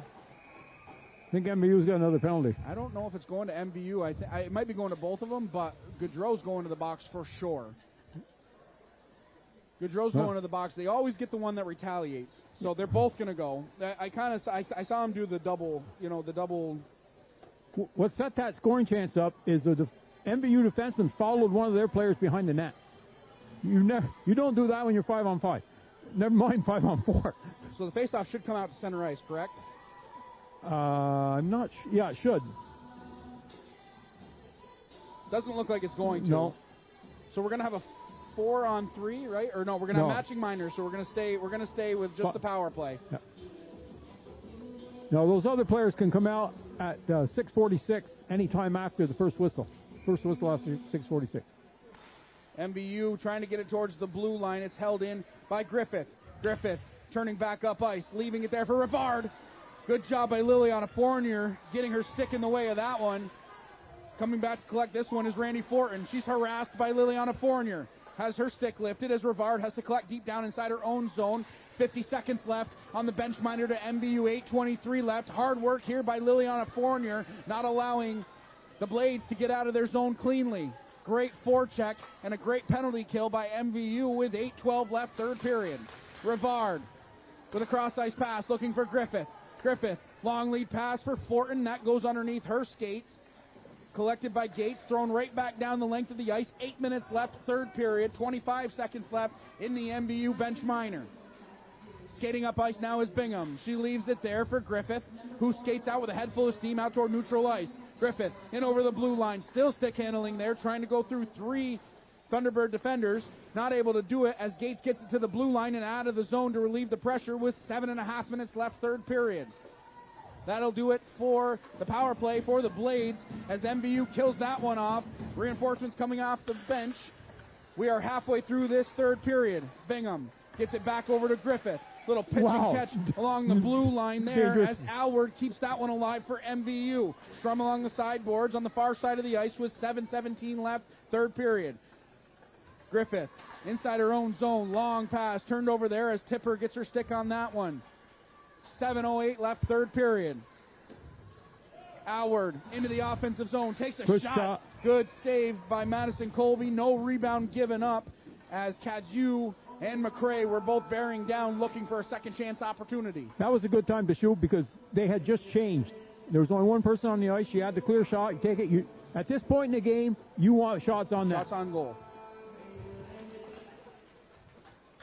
I think MVU's got another penalty. I don't know if it's going to MVU. It might be going to both of them, but Gaudreau's going to the box for sure. Gaudreau's going to the box. They always get the one that retaliates, so they're both going to go. I saw him do the double. The double. What set that scoring chance up is the MVU defenseman followed one of their players behind the net. You don't do that when you're 5-on-5. Never mind 5-on-4. So the faceoff should come out to center ice, correct? I'm not sure. Yeah, it should. Doesn't look like it's going to. No. So we're going to have a 4-on-3, right? Or no, we're going to have matching minors, so we're going to stay with just the power play. Yeah. No, those other players can come out at 6:46 anytime after the first whistle. First whistle after 6:46. MVU trying to get it towards the blue line. It's held in by Griffith. Griffith turning back up ice, leaving it there for Rivard. Good job by Liliana Fournier getting her stick in the way of that one. Coming back to collect this one is Randy Fortin. She's harassed by Liliana Fournier. Has her stick lifted as Rivard has to collect deep down inside her own zone. 50 seconds left on the bench minder to MVU. 8:23 left. Hard work here by Liliana Fournier, not allowing the Blades to get out of their zone cleanly. Great forecheck and a great penalty kill by MVU with 8:12 left, third period. Rivard with a cross-ice pass looking for Griffith. Griffith, long lead pass for Fortin. That goes underneath her skates. Collected by Gates, thrown right back down the length of the ice. 8 minutes left, third period. 25 seconds left in the MVU bench minor. Skating up ice now is Bingham. She leaves it there for Griffith, who skates out with a head full of steam out toward neutral ice. Griffith in over the blue line, still stick handling there, trying to go through 3 Thunderbird defenders. Not able to do it as Gates gets it to the blue line and out of the zone to relieve the pressure with 7.5 minutes left, third period. That'll do it for the power play for the Blades as MVU kills that one off. Reinforcements coming off the bench. We are halfway through this third period. Bingham gets it back over to Griffith. Little pitch and catch along the blue line there as Alward keeps that one alive for MVU. Scrum along the sideboards on the far side of the ice with 7:17 left, third period. Griffith inside her own zone. Long pass turned over there as Tipper gets her stick on that one. 7:08 left, third period. Alward into the offensive zone. Takes a shot. Good save by Madison Colby. No rebound given up as Kaju and McCrae were both bearing down looking for a second chance opportunity. That was a good time to shoot because they had just changed. There was only one person on the ice. You had the clear shot. You take it. At this point in the game, you want shots on net. Shots on goal.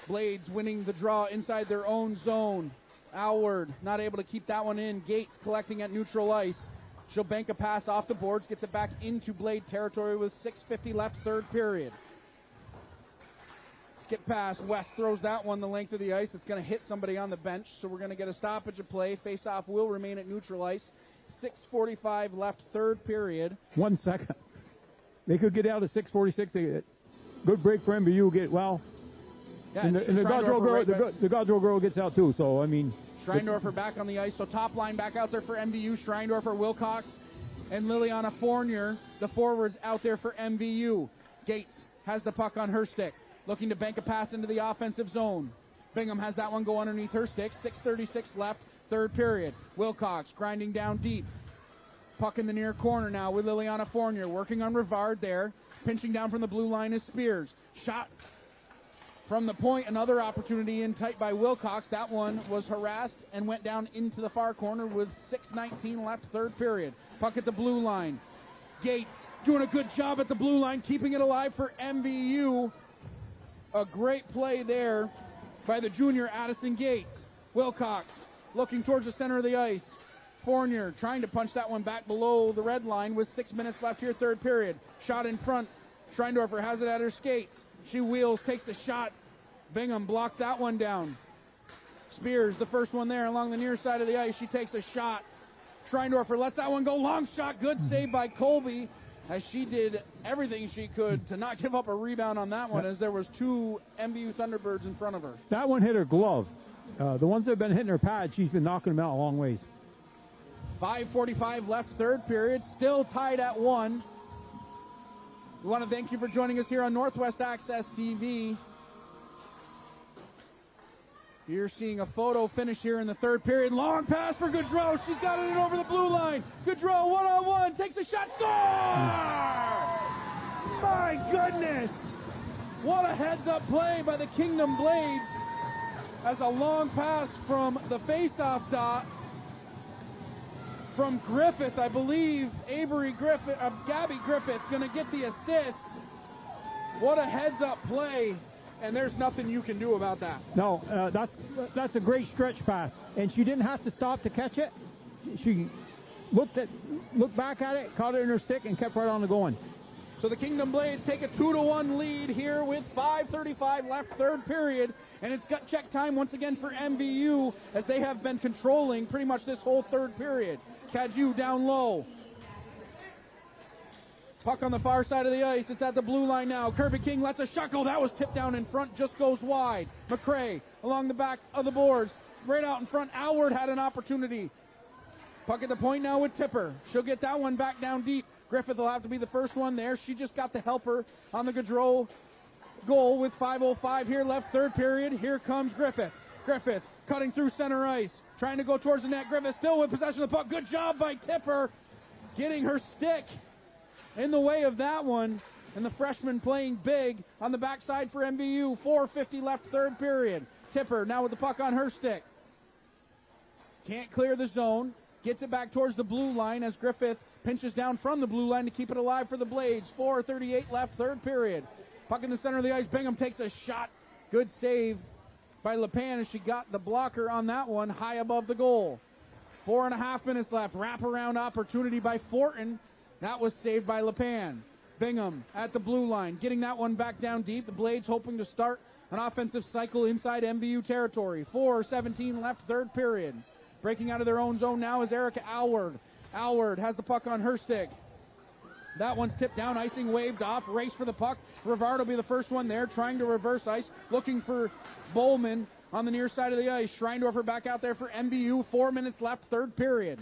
Blades winning the draw inside their own zone. Alward not able to keep that one in. Gates collecting at neutral ice. She'll bank a pass off the boards, gets it back into Blade territory with 6:50 left, third period. Skip pass. West throws that one the length of the ice. It's going to hit somebody on the bench, so we're going to get a stoppage of play. Face-off will remain at neutral ice. 6:45 left, third period. 1 second. They could get out at 6:46. Good break for MVU. And the Godrow girl gets out too. So, I mean. Schreindorfer back on the ice. So top line back out there for MVU. Schreindorfer, Wilcox, and Liliana Fournier. The forwards out there for MVU. Gates has the puck on her stick. Looking to bank a pass into the offensive zone. Bingham has that one go underneath her stick. 6:36 left, third period. Wilcox grinding down deep. Puck in the near corner now with Liliana Fournier. Working on Rivard there. Pinching down from the blue line is Spears. Shot from the point. Another opportunity in tight by Wilcox. That one was harassed and went down into the far corner with 6:19 left, third period. Puck at the blue line. Gates doing a good job at the blue line, keeping it alive for MVU. A great play there by the junior Addison Gates. Wilcox looking towards the center of the ice. Fournier trying to punch that one back below the red line with 6 minutes left here, third period. Shot in front. Schreindorfer has it at her skates. She wheels, takes a shot. Bingham blocked that one down. Spears, the first one there along the near side of the ice. She takes a shot. Schreindorfer lets that one go. Long shot. Good save by Colby, as she did everything she could to not give up a rebound on that one, as there was 2 MVU Thunderbirds in front of her. That one hit her glove. The ones that have been hitting her pad, she's been knocking them out a long ways. 5:45 left, third period. Still tied at 1. We want to thank you for joining us here on Northwest Access TV. You're seeing a photo finish here in the third period. Long pass for Gaudreau. She's got it in over the blue line. Gaudreau, one-on-one, takes a shot, score! My goodness! What a heads-up play by the Kingdom Blades, as a long pass from the face-off dot from Griffith, I believe. Gabby Griffith gonna get the assist. What a heads-up play. And there's nothing you can do about that. No, that's a great stretch pass, and she didn't have to stop to catch it. She looked back at it, caught it in her stick, and kept right on the going. So the Kingdom Blades take a 2-1 lead here with 5:35 left, third period, and it's gut check time once again for MVU, as they have been controlling pretty much this whole third period. Kaju down low. Puck on the far side of the ice. It's at the blue line now. Kirby King lets a shot go. That was tipped down in front, just goes wide. McCray along the back of the boards. Right out in front. Alward had an opportunity. Puck at the point now with Tipper. She'll get that one back down deep. Griffith will have to be the first one there. She just got the helper on the Gaudreau goal with 5:05 here left, third period. Here comes Griffith. Griffith cutting through center ice, trying to go towards the net. Griffith still with possession of the puck. Good job by Tipper, getting her stick in the way of that one. And the freshman playing big on the backside for MVU. 4:50 left, third period. Tipper now with the puck on her stick. Can't clear the zone. Gets it back towards the blue line as Griffith pinches down from the blue line to keep it alive for the Blades. 4:38 left, third period. Puck in the center of the ice. Bingham takes a shot. Good save by LePan as she got the blocker on that one high above the goal. 4.5 minutes left. Wraparound opportunity by Fortin. That was saved by LePan. Bingham at the blue line, getting that one back down deep. The Blades hoping to start an offensive cycle inside MVU territory. 4:17 left, third period. Breaking out of their own zone now is Erica Alward. Alward has the puck on her stick. That one's tipped down, icing waved off, race for the puck. Rivard will be the first one there, trying to reverse ice, looking for Bowman on the near side of the ice. Schreindorfer back out there for MVU, 4 minutes left, third period.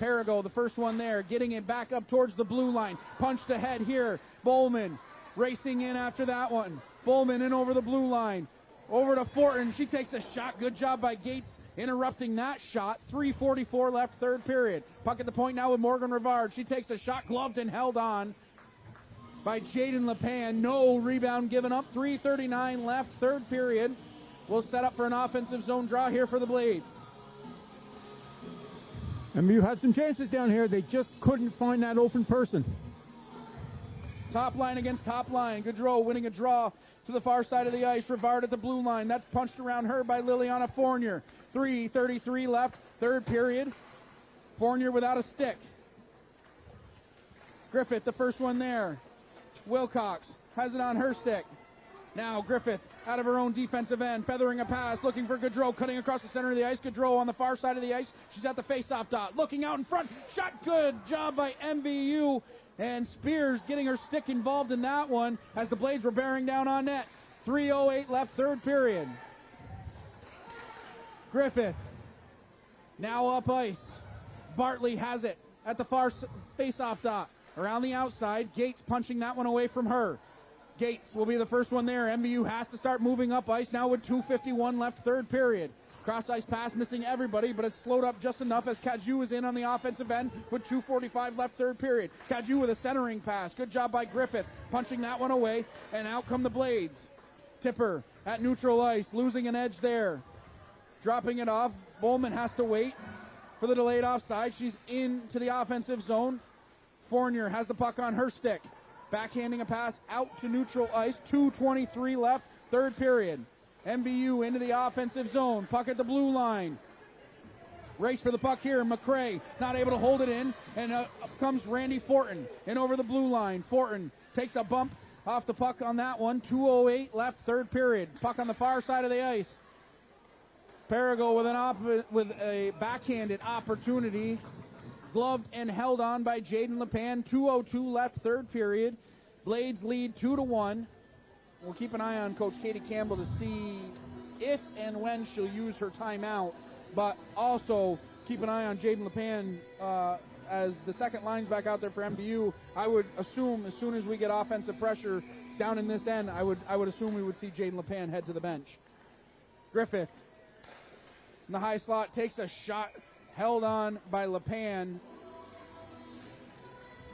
Perigo, the first one there, getting it back up towards the blue line. Punched ahead here. Bowman racing in after that one. Bowman in over the blue line. Over to Fortin. She takes a shot. Good job by Gates interrupting that shot. 3:44 left, third period. Puck at the point now with Morgan Rivard. She takes a shot, gloved and held on by Jaden LePan. No rebound given up. 3:39 left, third period. We'll set up for an offensive zone draw here for the Blades. MVU had some chances down here. They just couldn't find that open person. Top line against top line. Gaudreau winning a draw to the far side of the ice. Rivard at the blue line. That's punched around her by Liliana Fournier. 3:33 left, third period. Fournier without a stick. Griffith, the first one there. Wilcox has it on her stick. Now Griffith out of her own defensive end, feathering a pass, looking for Gaudreau, cutting across the center of the ice. Gaudreau on the far side of the ice. She's at the face-off dot, looking out in front. Shot good. Job by MVU. And Spears getting her stick involved in that one as the Blades were bearing down on net. 3:08 left, third period. Griffith now up ice. Bartley has it at the far face-off dot. Around the outside, Gates punching that one away from her. Gates will be the first one there. MVU has to start moving up ice now with 2:51 left, third period. Cross-ice pass missing everybody, but it's slowed up just enough as Cadieux is in on the offensive end with 2:45 left, third period. Cadieux with a centering pass. Good job by Griffith, punching that one away, and out come the Blades. Tipper at neutral ice, losing an edge there. Dropping it off. Bowman has to wait for the delayed offside. She's into the offensive zone. Fournier has the puck on her stick. Backhanding a pass out to neutral ice. 2:23 left, third period. MVU into the offensive zone. Puck at the blue line. Race for the puck here. McCray not able to hold it in. And up comes Randy Fortin in over the blue line. Fortin takes a bump off the puck on that one. 2:08 left, third period. Puck on the far side of the ice. Perigo with a backhanded opportunity. Gloved and held on by Jaden LePan. 2:02 left, third period. Blades lead 2-1. We'll keep an eye on Coach Katie Campbell to see if and when she'll use her timeout, but also keep an eye on Jaden LePan as the second line's back out there for MVU. I would assume as soon as we get offensive pressure down in this end, I would assume we would see Jaden LePan head to the bench. Griffith in the high slot takes a shot, held on by LePan.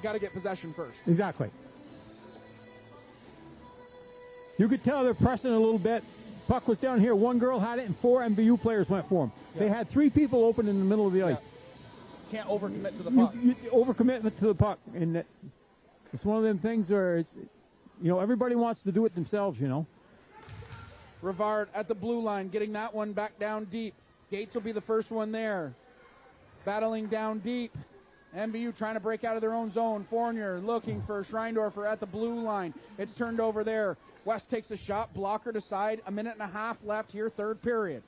Got to get possession first. Exactly. You could tell they're pressing a little bit. Puck was down here. One girl had it, and 4 MVU players went for him. Yeah. They had 3 people open in the middle of the ice. Yeah. Can't overcommit to the puck. Overcommitment to the puck. And it's one of them things where it's, everybody wants to do it themselves, Rivard at the blue line, getting that one back down deep. Gates will be the first one there. Battling down deep. MVU trying to break out of their own zone. Fournier looking for Schreindorfer at the blue line. It's turned over there. West takes a shot, blocker to side. 1.5 minutes left here, third period.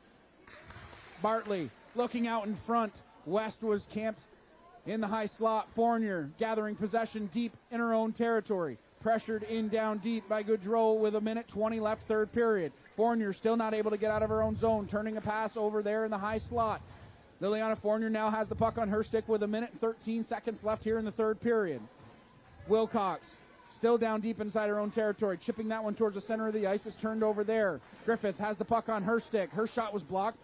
Bartley looking out in front. West was camped In the high slot, Fournier gathering possession deep in her own territory. Pressured in down deep by Goudreau with 1:20 left, third period. Fournier still not able to get out of her own zone, turning a pass over there in the high slot. Liliana Fournier now has the puck on her stick with 1:13 left here in the third period. Wilcox still down deep inside her own territory, chipping that one towards the center of the ice. Is turned over there. Griffith has the puck on her stick. Her shot was blocked.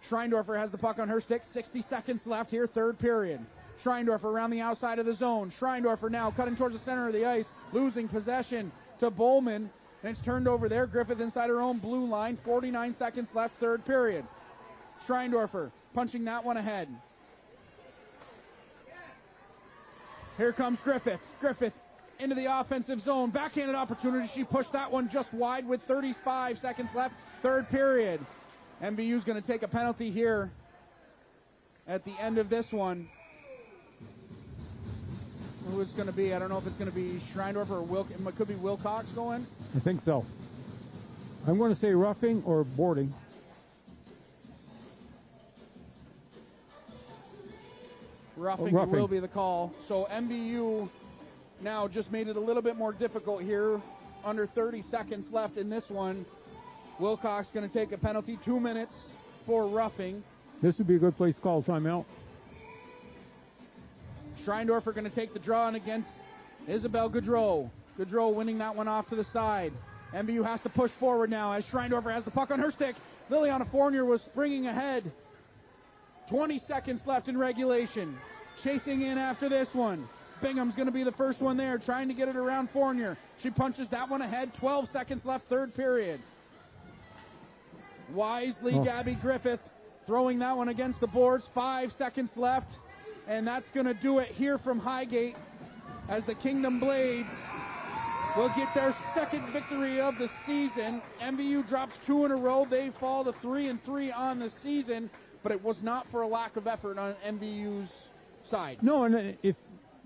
Schreindorfer has the puck on her stick. 60 seconds left here, third period. Schreindorfer around the outside of the zone. Schreindorfer now cutting towards the center of the ice, losing possession to Bowman, and it's turned over there. Griffith inside her own blue line. 49 seconds left, third period. Schreindorfer punching that one ahead. Here comes Griffith. Griffith into the offensive zone. Backhanded opportunity. She pushed that one just wide with 35 seconds left, third period. MVU's going to take a penalty here at the end of this one. Who it's going to be, I don't know if it's going to be Schreindorfer or it could be Wilcox going. I think so. I'm going to say roughing or boarding. Roughing will be the call. So MVU now just made it a little bit more difficult here. Under 30 seconds left in this one. Wilcox going to take a penalty, 2 minutes for roughing. This would be a good place to call timeout. Schreindorfer going to take the draw in against Isabel Goudreau. Goudreau winning that one off to the side. MVU has to push forward now as Schreindorfer has the puck on her stick. Liliana Fournier was springing ahead. 20 seconds left in regulation. Chasing in after this one. Bingham's going to be the first one there, trying to get it around Fournier. She punches that one ahead. 12 seconds left, third period. Wisely, Gabby Griffith throwing that one against the boards. 5 seconds left. And that's going to do it here from Highgate as the Kingdom Blades will get their second victory of the season. MVU drops 2 in a row. They fall to 3-3 on the season, but it was not for a lack of effort on MVU's side. No, and if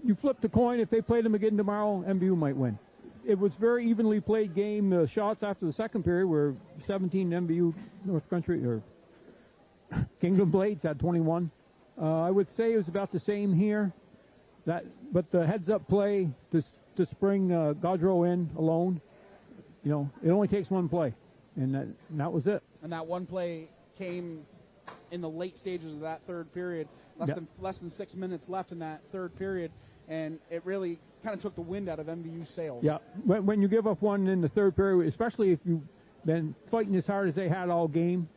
you flip the coin, if they play them again tomorrow, MVU might win. It was very evenly played game. The shots after the second period were 17 MVU North Country, or Kingdom Blades had 21. I would say it was about the same here. But the heads-up play to spring Gaudreau in alone, it only takes one play, and that was it. And that one play came in the late stages of that third period. Less than 6 minutes left in that third period, and it really kind of took the wind out of MVU's sails. Yeah, when you give up one in the third period, especially if you've been fighting as hard as they had all game.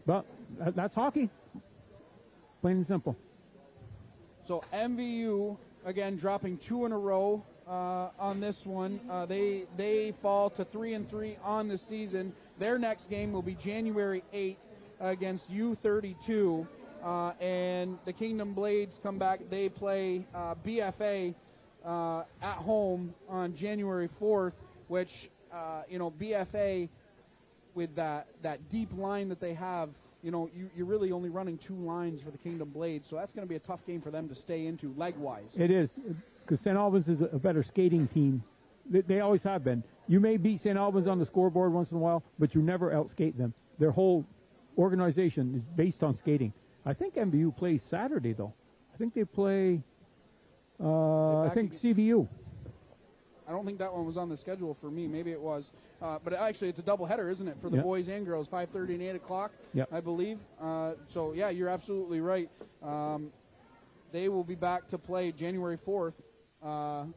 But that's hockey. Plain and simple. So MVU, again, dropping 2 in a row on this one. They fall to 3-3 on the season. Their next game will be January 8th against U32. And the Kingdom Blades come back. They play BFA at home on January 4th, which, BFA with that deep line that they have, you're really only running 2 lines for the Kingdom Blades, so that's going to be a tough game for them to stay into leg-wise. It is, because St. Albans is a better skating team. They always have been. You may beat St. Albans on the scoreboard once in a while, but you never outskate them. Their whole organization is based on skating. I think MVU plays Saturday, though. I think they play, CVU. I don't think that one was on the schedule for me. Maybe it was. But actually, it's a doubleheader, isn't it, for the boys and girls, 5:30 and 8 o'clock, I believe. So, yeah, you're absolutely right. They will be back to play January 4th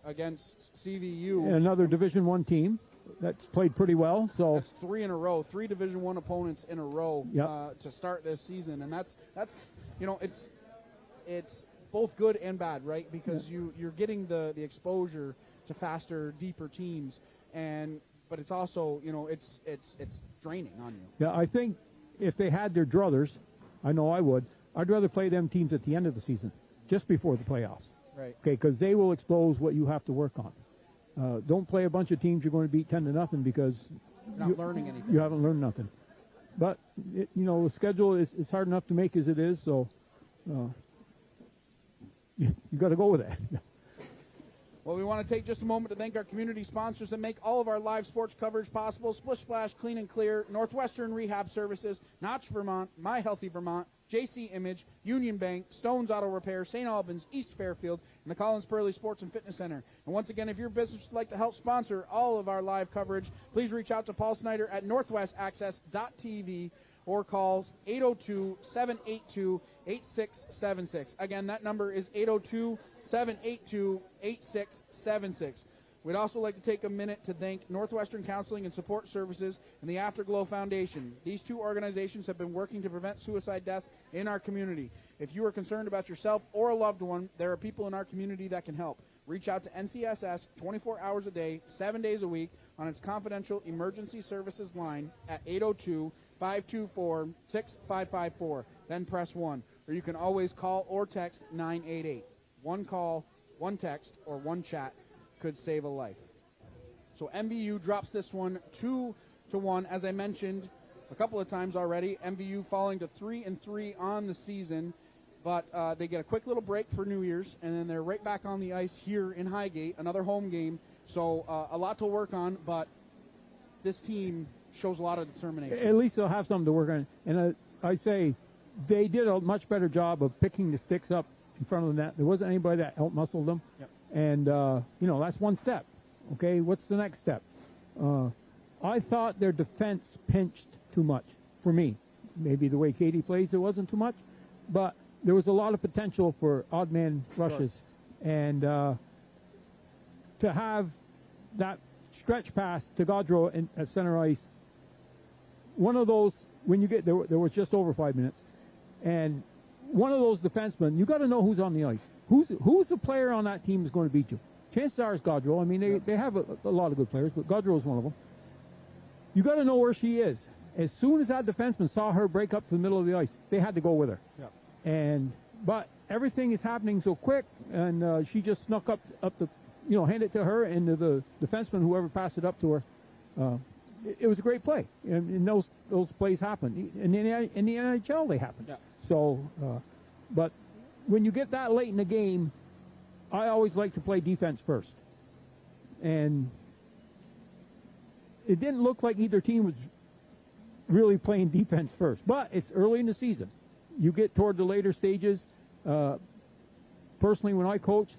against CVU. And another Division I team that's played pretty well. So that's 3 in a row, 3 Division I opponents in a row to start this season. And that's it's both good and bad, right? Because you're getting the exposure to faster, deeper teams, but it's also it's draining on you. Yeah, I think if they had their druthers, I know I would. I'd rather play them teams at the end of the season, just before the playoffs. Right. Okay, because they will expose what you have to work on. Don't play a bunch of teams you're going to beat 10-0 because you're not learning anything. You haven't learned nothing. But the schedule is hard enough to make as it is, so you got to go with that. Well, we want to take just a moment to thank our community sponsors that make all of our live sports coverage possible. Splish Splash Clean and Clear, Northwestern Rehab Services, Notch Vermont, My Healthy Vermont, JC Image, Union Bank, Stone's Auto Repair, St. Albans, East Fairfield, and the Collins Purley Sports and Fitness Center. And once again, if your business would like to help sponsor all of our live coverage, please reach out to Paul Snyder at northwestaccess.tv or call 802-782-8676. Again, that number is 802-782-8676. We'd also like to take a minute to thank Northwestern Counseling and Support Services and the Afterglow Foundation. These two organizations have been working to prevent suicide deaths in our community. If you are concerned about yourself or a loved one, there are people in our community that can help. Reach out to NCSS 24 hours a day, 7 days a week on its confidential emergency services line at 802-524-6554. Then press 1. Or you can always call or text 988. One call, one text, or one chat could save a life. So MVU drops this one 2-1, as I mentioned a couple of times already. MVU falling to 3-3 on the season, but they get a quick little break for New Year's, and then they're right back on the ice here in Highgate, another home game. So a lot to work on, but this team shows a lot of determination. At least they'll have something to work on. And I say they did a much better job of picking the sticks up in front of the net. There wasn't anybody that out-muscled them. Yep. And, that's one step. Okay, what's the next step? I thought their defense pinched too much for me. Maybe the way Katie plays, it wasn't too much. But there was a lot of potential for odd man rushes. Sure. And to have that stretch pass to Gaudreau at center ice, one of those, when you get there was just over 5 minutes. And one of those defensemen, you got to know who's on the ice. Who's the player on that team is going to beat you? Chances are it's Gaudreau. I mean, they have a lot of good players, but Gaudreau is one of them. You got to know where she is. As soon as that defenseman saw her break up to the middle of the ice, they had to go with her. Yeah. But everything is happening so quick, and she just snuck up the, hand it to her and to the defenseman, whoever passed it up to her. It was a great play, and those plays happen. In the NHL, they happen. Yeah. So, but when you get that late in the game, I always like to play defense first. And it didn't look like either team was really playing defense first. But it's early in the season. You get toward the later stages. Personally, when I coached,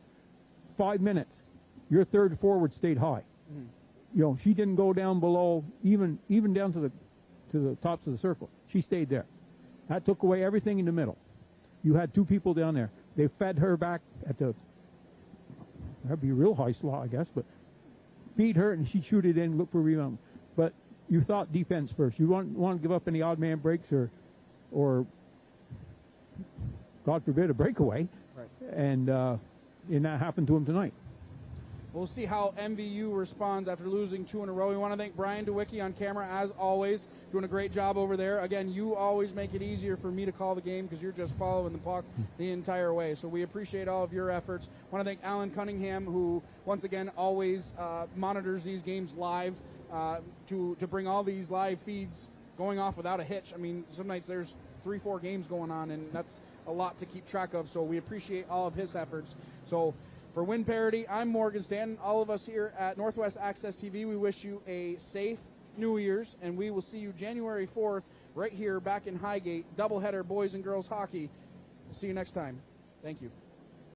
5 minutes, your third forward stayed high. Mm-hmm. She didn't go down below, even down to the tops of the circle. She stayed there. That took away everything in the middle. You had two people down there. They fed her back that'd be a real high slot, I guess, but feed her and she'd shoot it in, look for a rebound. But you thought defense first. You want to give up any odd man breaks or God forbid, a breakaway. Right. And that happened to him tonight. We'll see how MVU responds after losing 2 in a row. We want to thank Brian DeWicki on camera, as always, doing a great job over there. Again, you always make it easier for me to call the game because you're just following the puck the entire way. So we appreciate all of your efforts. I want to thank Alan Cunningham, who, once again, always monitors these games live to bring all these live feeds going off without a hitch. I mean, some nights there's 3-4 games going on, and that's a lot to keep track of. So we appreciate all of his efforts. So for Win Parity, I'm Morgan Stanton. All of us here at Northwest Access TV, we wish you a safe New Year's, and we will see you January 4th right here back in Highgate. Doubleheader boys and girls hockey. We'll see you next time. Thank you.